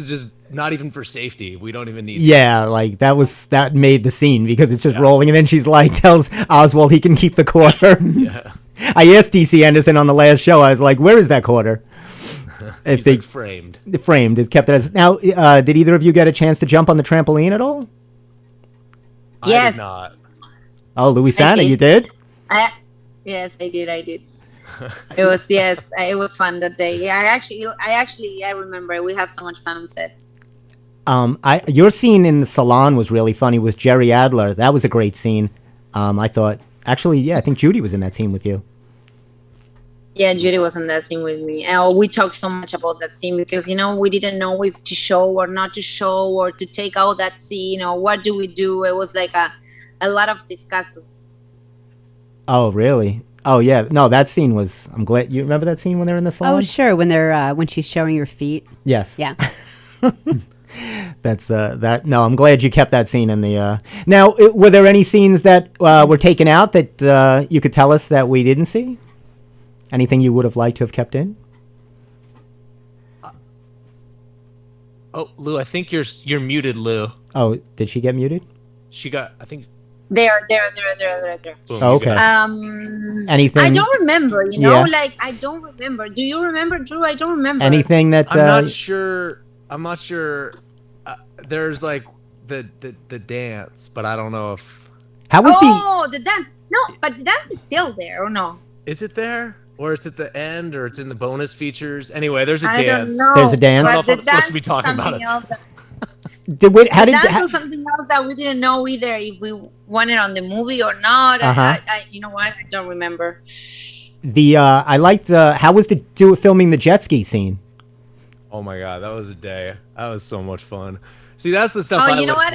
just not even for safety. We don't even need. Yeah, that made the scene, because it's just rolling, and then she's tells Oswald he can keep the quarter. Yeah. I asked DC Anderson on the last show. I was like, "Where is that quarter?" If they framed. Framed is kept as now. Did either of you get a chance to jump on the trampoline at all? Yes. I did not. Oh, Luisana, you did? Yes, I did. It was it was fun that day. Yeah, I remember we had so much fun on set. Your scene in the salon was really funny with Jerry Adler. That was a great scene. I thought, actually, I think Judy was in that scene with you. Yeah, Judy was in that scene with me. And we talked so much about that scene because, we didn't know if to show or not to show or to take out that scene or what do we do. It was a lot of discussions. Oh, really? Oh, yeah. No, that scene was, I'm glad. You remember that scene when they're in the salon? Oh, sure. When they're when she's showing her feet. Yes. Yeah. That's that. No, I'm glad you kept that scene in the. Now, were there any scenes that were taken out that you could tell us that we didn't see? Anything you would have liked to have kept in? Oh, Lou, I think you're muted, Lou. Oh, did she get muted? She got, I think. There. Boom, oh, okay. Anything? I don't remember. I don't remember. Do you remember, Drew? I don't remember. Anything that? I'm not sure. there's like the dance, but I don't know if How was the dance. No, but the dance is still there, or no? is it there or it's at the end or it's in the bonus features. Anyway, there's a I don't dance. know. There's a dance? I don't know But if the I'm supposed to be dance talking was about it. something else that- That was something else that we didn't know either if we wanted on the movie or not. You know what? I don't remember. I liked how was filming the jet ski scene? Oh my god, that was a day. That was so much fun. See, that's the stuff Oh, I you know look what?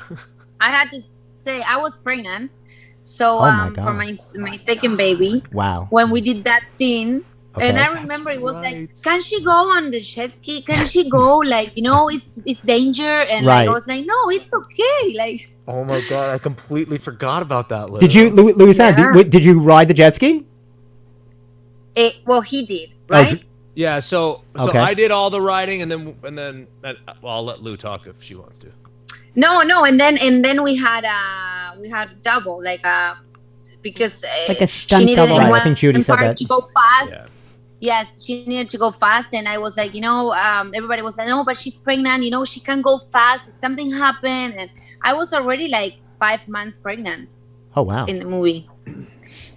for. I had to say I was pregnant, so Oh my for my second baby, Wow. when we did that scene. Okay. And I remember it was like, can she go on the jet ski? Can she go? Like, it's danger. And Right. like, I was like, no, it's okay. Like, Oh my god, I completely forgot about that. Liz. Did you, Louisana? Yeah. Did you ride the jet ski? well, he did, right? Yeah, so Okay. I did all the writing, and then well, I'll let Lou talk if she wants to. No, and then we had double because Like a she stunt needed double. in Right, I one think Judy said part that. to go fast. Yeah. Yes, she needed to go fast, and I was like, everybody was like, no, but she's pregnant. She can go fast. If something happened, and I was already like 5 months pregnant Oh wow. in the movie.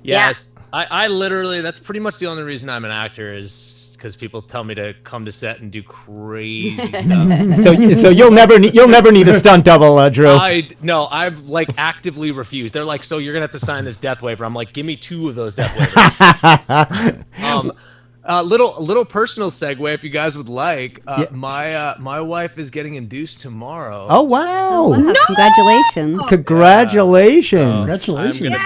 Yes, I literally. That's pretty much the only reason I'm an actor is because people tell me to come to set and do crazy stuff. So you'll never need a stunt double, Drew. I've like actively refused. They're like, so you're gonna have to sign this death waiver. I'm like, give me 2 of those death waivers. Little personal segue, if you guys would like. My wife is getting induced tomorrow. Oh wow. Wow, congratulations. Congratulations. Congratulations.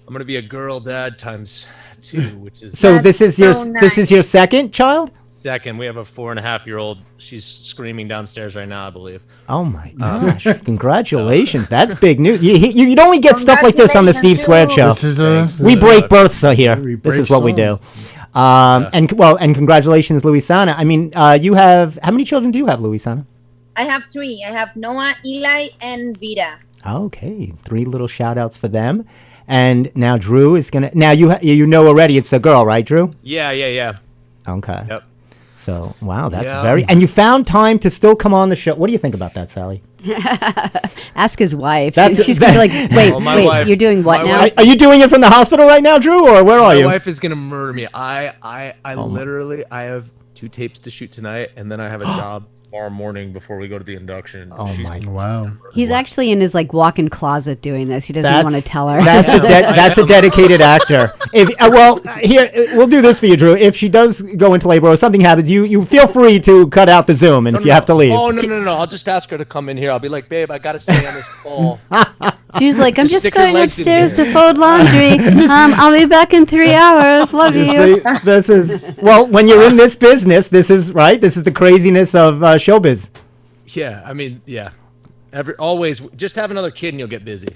I'm gonna be a girl dad times 2, which is So That's this is your so this is your second child? second. We have a 4.5-year-old. She's screaming downstairs right now, I believe. Oh my gosh! Congratulations. That's big news. You don't get stuff like this on the Steve Squared Show. This is We break births here. We This break is what we do. songs. And congratulations, Louisana. I mean, you have how many children do you have, Louisana? I have 3. I have Noah, Eli, and Vida. Okay, 3 little shout outs for them. And now Drew is gonna. Now you know already it's a girl, right, Drew? Yeah. Okay. Yep. So wow, that's Yeah. very. And you found time to still come on the show. What do you think about that, Sally? Ask his wife. That's- She's gonna be like, wait, Oh, my wait, wife- you're doing what my now? wife- Are you doing it from the hospital right now, Drew, or where are My you? wife is gonna murder me. I literally I have 2 tapes to shoot tonight, and then I have a job tomorrow morning before we go to the induction. Oh She's- my. Wow. He's actually in his walk-in closet doing this. He doesn't want to tell her. That's that's a dedicated actor. Here we'll do this for you, Drew. If she does go into labor or something happens, you feel free to cut out the Zoom, and if you have to leave. Oh no! I'll just ask her to come in here. I'll be like, babe, I gotta stay on this call. She's like, I'm Just just stick your going legs in upstairs here." to fold laundry. I'll be back in 3 hours. Love you. See, this is when you're in this business, this is right. This is the craziness of showbiz. Yeah, I mean, yeah. Always just have another kid and you'll get busy.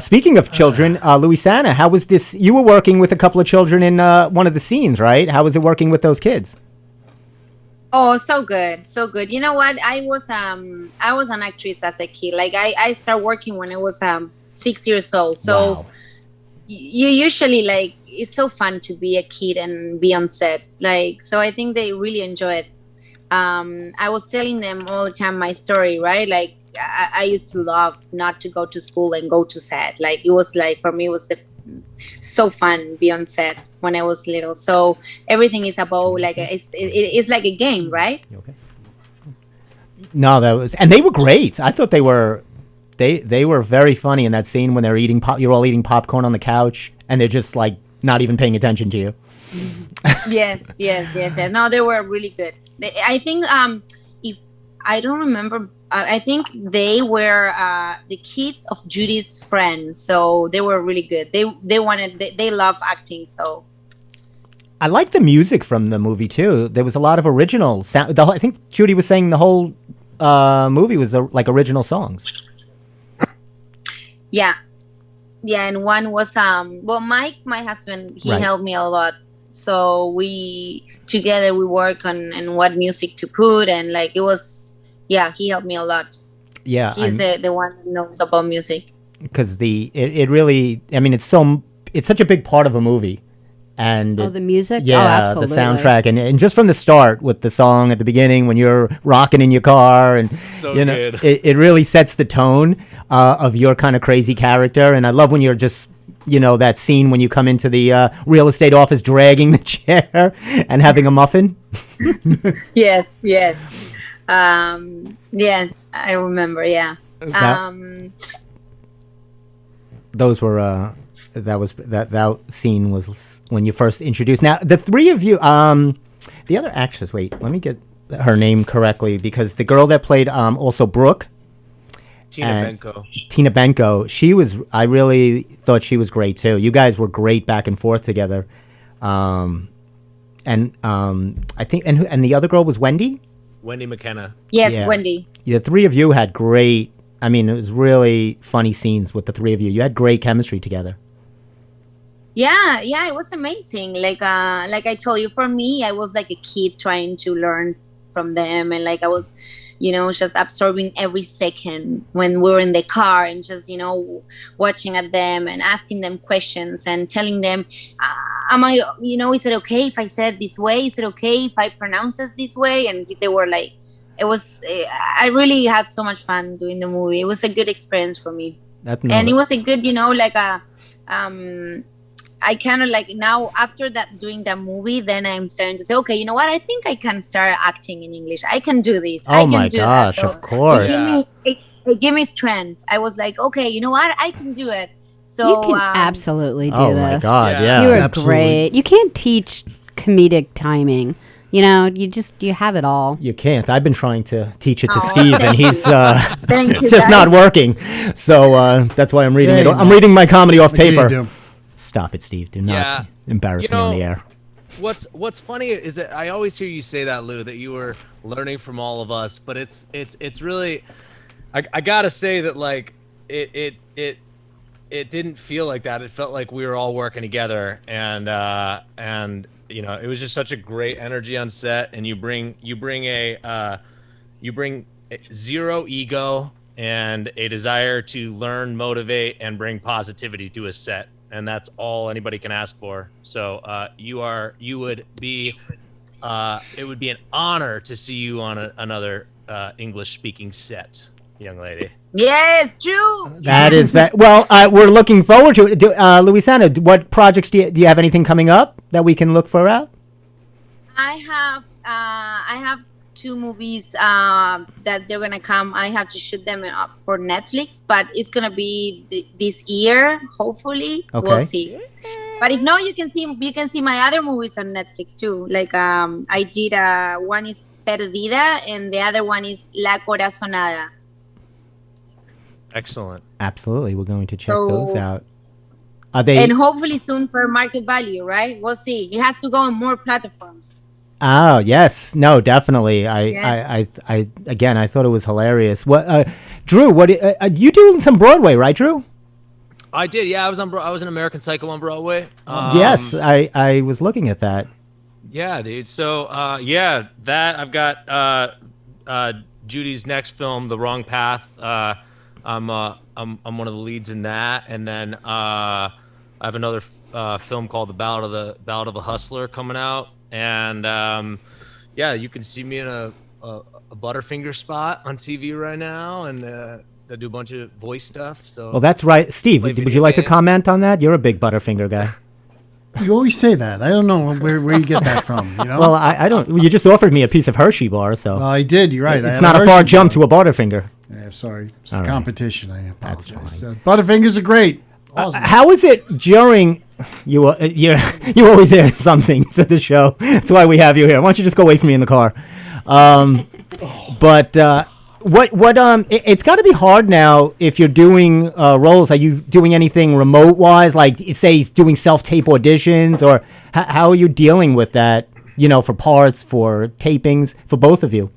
Speaking of children, Louisana, how was this? You were working with a couple of children in one of the scenes, right? How was it working with those kids? Oh, so good, so good. You know what? I was an actress as a kid. Like I started working when I was 6 years old. So Wow. you usually like it's so fun to be a kid and be on set. Like so, I think they really enjoy it. I was telling them all the time my story, right? Like I used to love not to go to school and go to set. Like it was like for me it was so fun be on set when I was little. So everything is about like it's like a game, right? You okay? No, and they were great. I thought they were very funny in that scene when they're eating you're all eating popcorn on the couch and they're just like not even paying attention to you. yes. No, they were really good. I think if I don't remember, I think they were the kids of Judy's friends, so they were really good. They love acting, so. I like the music from the movie too. There was a lot of original sound. I think Judy was saying the whole movie was like original songs. Yeah, and one was Mike, my husband, he Right. helped me a lot. So we together we work on what music to put, and like it was, he helped me a lot. Yeah, He's the one who knows about music. because it really, I mean, it's such a big part of a movie, And the music? Yeah, Oh, absolutely. the soundtrack. And just from the start with the song at the beginning when you're rocking in your car and So you know, good. it really sets the tone of your kind of crazy character. And I love when you're just, you know, that scene when you come into the real estate office dragging the chair and having a muffin. Yes, yes. Yes, I remember. Yeah. Those were that scene was when you first introduced. Now the three of you, the other actress. Wait, let me get her name correctly because the girl that played also Brooke, Tina Benko. Tina Benko. I really thought she was great too. You guys were great back and forth together. I think and the other girl was Wendy. Wendy McKenna. Yes, Yeah. Wendy. The three of you had great. I mean, it was really funny scenes with the three of you. You had great chemistry together. Yeah, it was amazing. Like I told you, for me, I was like a kid trying to learn from them, and like I was, just absorbing every second when we were in the car and just, watching at them and asking them questions and telling them, am I, is it okay if I said it this way? Is it okay if I pronounce this way? And they were like, I really had so much fun doing the movie. It was a good experience for me. And it was a good, I kind of like now after doing that movie, then I'm starting to say, okay, you know what? I think I can start acting in English. I can do this. Oh my gosh, so of course. It gave me strength. I was like, okay, you know what? I can do it. So you can absolutely do this. Oh my God, yeah. You were Absolutely. great. You can't teach comedic timing. You have it all. You can't. I've been trying to teach it to Steve, and he's Thank you, it's just guys. not working. So that's why I'm reading Yeah, it. you I'm know. reading my comedy off What can you paper. do? Stop it, Steve. Do not Yeah. embarrass me on the air. What's funny is that I always hear you say that, Lou, that you were learning from all of us, but it's really, I gotta say that like it didn't feel like that. It felt like we were all working together, and it was just such a great energy on set, and you bring zero ego and a desire to learn, motivate, and bring positivity to a set. And that's all anybody can ask for. So it would be an honor to see you on another English speaking set, young lady. Yes, true. That is well. We're looking forward to it. Luisana, what projects do you have anything coming up that we can look for out? I have 2 movies that they're gonna come. I have to shoot them up for Netflix, but it's gonna be this year. Hopefully, Okay. We'll see. But if not, you can see my other movies on Netflix too. Like I did one is Perdida, and the other one is La Corazonada. Excellent. Absolutely, we're going to check So- those out. Are they? And hopefully soon for market value, right? We'll see. It has to go on more platforms. Oh yes, no, definitely. Yes. I thought it was hilarious. What, Drew? What you doing some Broadway, right, Drew? I did, yeah. I was in American Psycho on Broadway. Yes, I was looking at that. Yeah, dude. So that I've got Judy's next film, The Wrong Path. I'm one of the leads in that, and then I have another film called The Ballad of a Hustler coming out, and you can see me in a Butterfinger spot on TV right now, and I do a bunch of voice stuff. So Well, that's right, Steve. Play Would video you like to games. comment on that? You're a big Butterfinger guy. You always say that. I don't know where you get that from. You know. Well, I don't. You just offered me a piece of Hershey bar, so I did. You're right. it's not a far jump to a Butterfinger. Yeah, sorry. It's All right. competition. I apologize. Butterfingers are great. Awesome. How is it during you always add something to the show. That's why we have you here. Why don't you just go away from me in the car? It's got to be hard now if you're doing roles. Are you doing anything remote wise, like say doing self-tape auditions, or how are you dealing with that? For parts, for tapings, for both of you.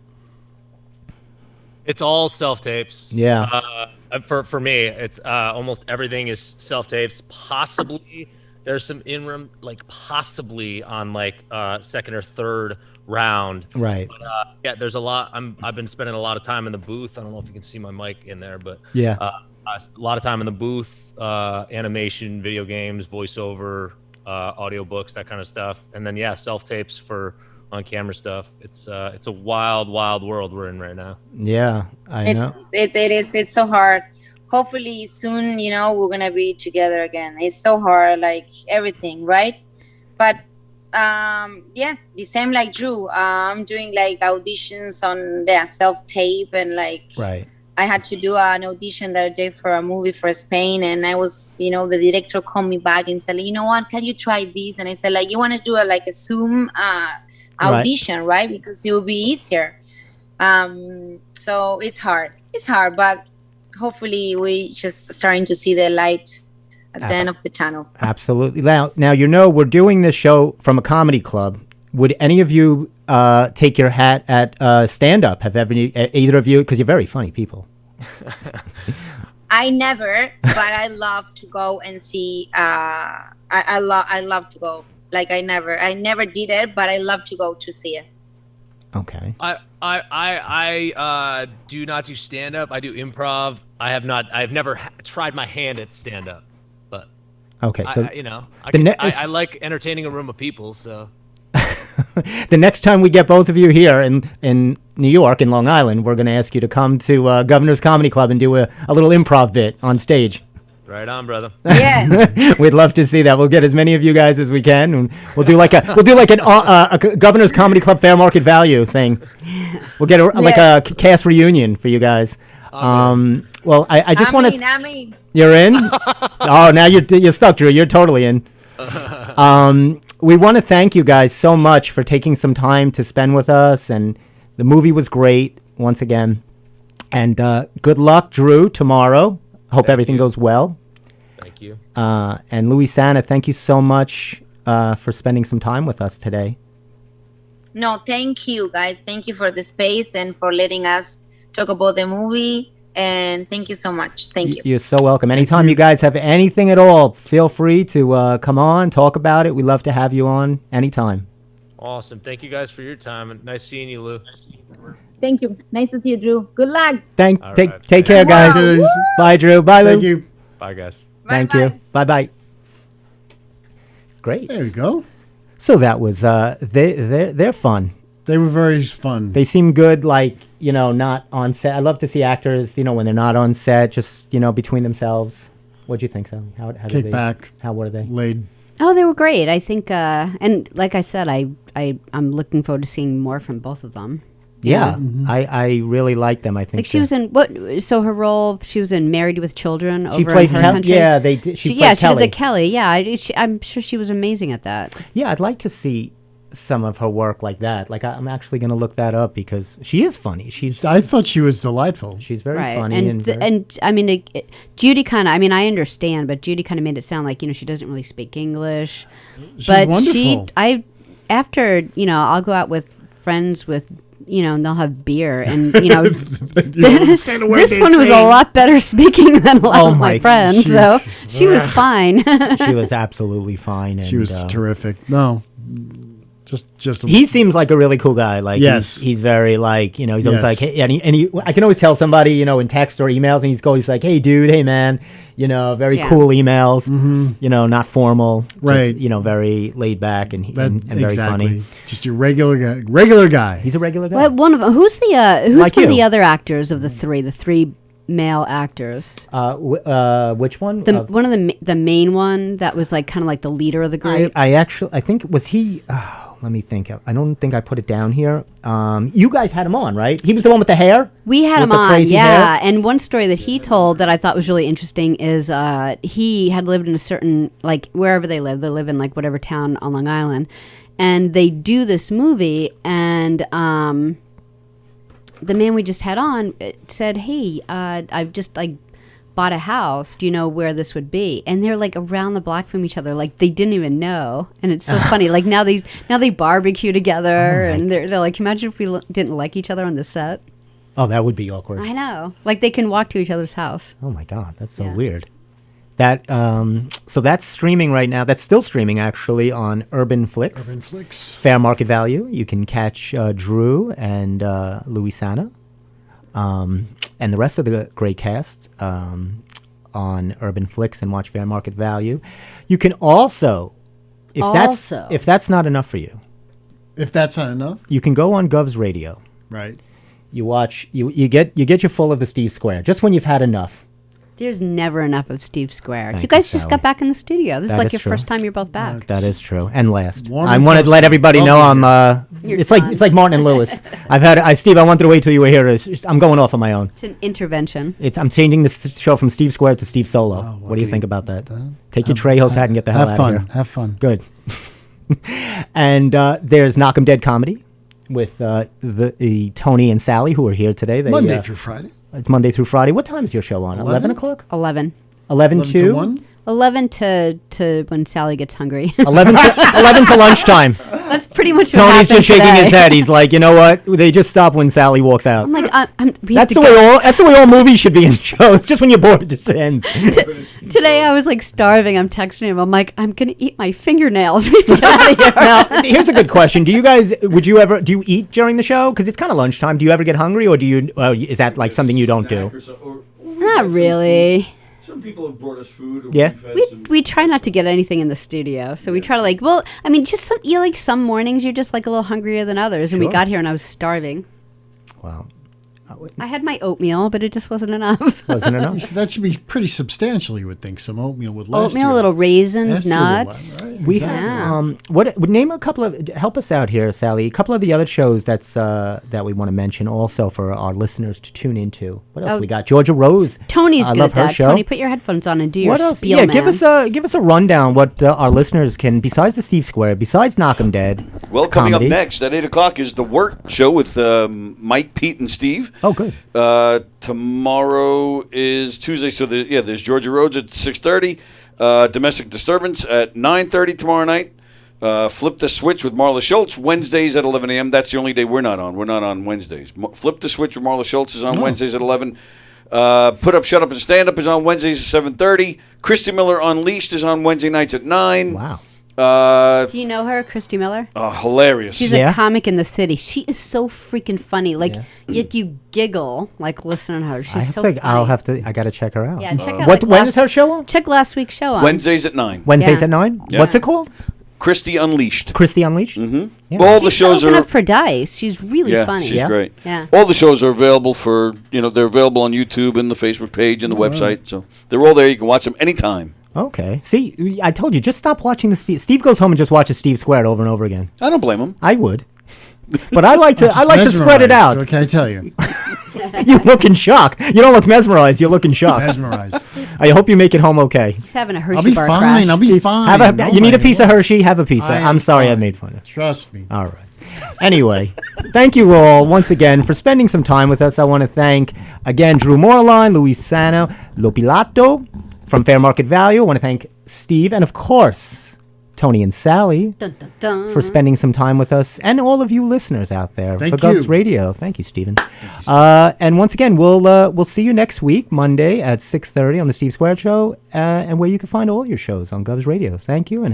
It's all self-tapes. Yeah. For me, it's almost everything is self-tapes. Possibly there's some interim, like possibly on like second or third round. Right. But, there's a lot. I've been spending a lot of time in the booth. I don't know if you can see my mic in there, but Yeah. a lot of time in the booth, animation, video games, voiceover, audiobooks, that kind of stuff, and then self tapes for on camera stuff. It's a wild world we're in right now. Yeah, I know. It's so hard. Hopefully soon, we're gonna be together again. It's so hard, like everything, right? But yes, the same like Drew. I'm doing like auditions on their self tape, and like Right. I had to do an audition that day for a movie for Spain, and I was, the director called me back and said, you know what, can you try this? And I said, like, you want to do a Zoom audition, right? Because it will be easier. So it's hard, but hopefully we just starting to see the light at the end of the tunnel. Absolutely. Now, we're doing this show from a comedy club. Would any of you take your hat at stand-up? Have either of you? Because you're very funny people. I never, but I love to go and see. I love to go. Like I never did it, but I love to go to see it. Okay. I do not do stand-up. I do improv. I've never tried my hand at stand-up, but okay. So I like entertaining a room of people. So the next time we get both of you here in New York, in Long Island, we're going to ask you to come to Governor's Comedy Club and do a little improv bit on stage. Right on, brother. Yeah. We'd love to see that. We'll get as many of you guys as we can, and we'll do like a Governor's Comedy Club fair market value thing. We'll get like a cast reunion for you guys. Well, I just want to. I'm in. You're in? Oh, now you're stuck, Drew. You're totally in. We want to thank you guys so much for taking some time to spend with us, and the movie was great once again. And good luck, Drew, tomorrow. Hope everything goes well. Thank you. And Luisana, thank you so much for spending some time with us today. No, thank you, guys. Thank you for the space and for letting us talk about the movie. And thank you so much. Thank you. You're so welcome. Anytime you guys have anything at all, feel free to come on, talk about it. We love to have you on anytime. Awesome. Thank you guys for your time. And nice seeing you, Lou. Thank you. Nice to see you, Drew. Good luck. Take care, guys. Wow. Bye, Drew. Bye, Lou. Thank you. Bye, guys. Thank you. Bye-bye. Great. There you go. So that was they're fun. They were very fun. They seem good, like, not on set. I love to see actors, when they're not on set, just, between themselves. What'd you think, Sally? How Kick back. How were they? Laid. Oh, they were great. I think, and like I said, I'm looking forward to seeing more from both of them. Yeah, I really like them. I think like she was in what? So her role, she was in Married with Children. She over played in her Kelly. country. Yeah, they did. She did Kelly. the Kelly. Yeah, I'm sure she was amazing at that. Yeah, I'd like to see some of her work like that. Like I'm actually going to look that up because she is funny. I thought she was delightful. She's very right. funny and I mean, Judy kind of. I mean, I understand, but Judy kind of made it sound like she doesn't really speak English. She's but wonderful. After I'll go out with friends with. And they'll have beer, and this one was a lot better speaking than a lot of my friends. She was fine. She was absolutely fine. And, she was terrific. No, just. He seems like a really cool guy. Like yes, he's very like he's always like hey, and he I can always tell somebody in text or emails, and he's always like, hey dude, hey man, very cool emails. Not formal, right? Just, very laid back and very funny. Just your regular guy. He's a regular guy. Well, one of them. Who's one like of the other actors of the three male actors? Which one? One of the main one that was like kind of like the leader of the group. I think was he. Let me think. I don't think I put it down here. You guys had him on, right? He was the one with the hair? We had him on, crazy yeah. hair? And one story that he told that I thought was really interesting is he had lived in a certain, like, wherever they live in, like, whatever town on Long Island. And they do this movie, and the man we just had on said, hey, I've just, like, bought a house. Do you know where this would be? And they're like around the block from each other, like they didn't even know. And it's so funny. Like now they barbecue together, and they're like, imagine if we didn't like each other on the set. Oh, that would be awkward. I know. Like they can walk to each other's house. Oh my God, that's so weird. That so that's streaming right now. That's still streaming actually on Urban Flix. Fair market value. You can catch Drew and Luisana. And the rest of the great cast on Urban Flix and watch Fair Market Value. You can also Also. if that's not enough for you, If that's not enough, you can go on Gov's Radio. right? You watch. You get your full of the Steve Square. Just when you've had enough. There's never enough of Steve Square. Thank You guys you, just Sally. got back in the studio. This That is like is your true. first time you're both back. That is true. And last, Warm I and want to let toasty. everybody know Lovely I'm. You're It's done. like Martin and Lewis. Steve. I wanted to wait till you were here. I'm going off on my own. It's an intervention. I'm changing this show from Steve Square to Steve Solo. what do you okay. think about that? Take your Trejo's hat and get the hell Have out fun. of here. Have fun. Good. And there's Knock 'em Dead Comedy with the Tony and Sally who are here today. They, Monday through Friday. It's Monday through Friday. What time is your show on? 11 o'clock? 11. 11 11 to 1. 11 to when Sally gets hungry. 11 to lunchtime. That's pretty much what Tony's happened just shaking today. his head. He's like, you know what? They just stop when Sally walks out. I'm like, we have That's to the go. way all movies should be in shows. Just when you're bored, it just ends. Today I was like starving. I'm texting him. I'm like, I'm gonna eat my fingernails. We have to get out of here. Now, here's a good question. Do you eat during the show? Because it's kind of lunchtime. Do you ever get hungry, or is that like something you don't do? Not really. Some people have brought us food. Or Yeah. we've had some- We try not to get anything in the studio, so we try to just some mornings you're just like a little hungrier than others, and we Sure. got here and I was starving. Wow. I had my oatmeal, but it just wasn't enough. Wasn't enough? So that should be pretty substantial, you would think. Some oatmeal with last Oatmeal, year. little raisins, Last year would nuts. right? We Exactly. have would name a couple of help us out here, Sally. A couple of the other shows that we want to mention also for our listeners to tune into. What else Oh. we got? Georgia Rose. Tony's I good love at her that. show. Tony, put your headphones on and do your What else? spiel, Yeah, man. give us a rundown. What our listeners can besides the Steve Square, besides Knock 'em Dead. Well, coming comedy. up next at 8 o'clock is the Work Show with Mike, Pete, and Steve. Oh, good. Tomorrow is Tuesday, so there's Georgia Roads at 6:30. Domestic Disturbance at 9:30 tomorrow night. Flip the Switch with Marla Schultz, Wednesdays at 11 a.m. That's the only day we're not on. We're not on Wednesdays. Flip the Switch with Marla Schultz is on Wednesdays at 11. Put Up, Shut Up, and Stand Up is on Wednesdays at 7:30. Christy Miller Unleashed is on Wednesday nights at 9. Wow. Do you know her, Christy Miller? Hilarious. She's Yeah. a comic in the city. She is so freaking funny. Like, yet you giggle like listening to her. She's so funny. I gotta check her out. Yeah, check out. When like is her show on? Check last week's show on. Wednesdays at 9. Wednesdays Yeah. at 9. Yeah. What's it called? Christy Unleashed. Christy Unleashed. Mm-hmm. All the She's shows open are up for Dice. She's really yeah, funny. she's Yeah. great. Yeah. All the shows are available they're available on YouTube and the Facebook page and the website. So they're all there. You can watch them anytime. Okay. See, I told you, just stop watching the Steve. Steve goes home and just watches Steve Squared over and over again. I don't blame him. I would, but I like to spread it Mesmerized, out. What can I tell you? You look in shock. You don't look mesmerized. You look in shock. Mesmerized. I hope you make it home okay. He's having a Hershey I'll be bar fine. crash. I'll be fine. You need a piece of her. Hershey. Have a piece. I I'm am sorry I fine. made fun of. Trust me. All right. Anyway, thank you all once again for spending some time with us. I want to thank again Drew Moreline, Luisano Lopilato from Fair Market Value. I want to thank Steve and of course Tony and Sally Dun, dun, dun. for spending some time with us, and all of you listeners out there Thank for Gov's you. Radio. Thank you, Stephen. And once again, we'll see you next week, Monday at 6:30 on the Steve Square Show, and where you can find all your shows on Gov's Radio. Thank you, and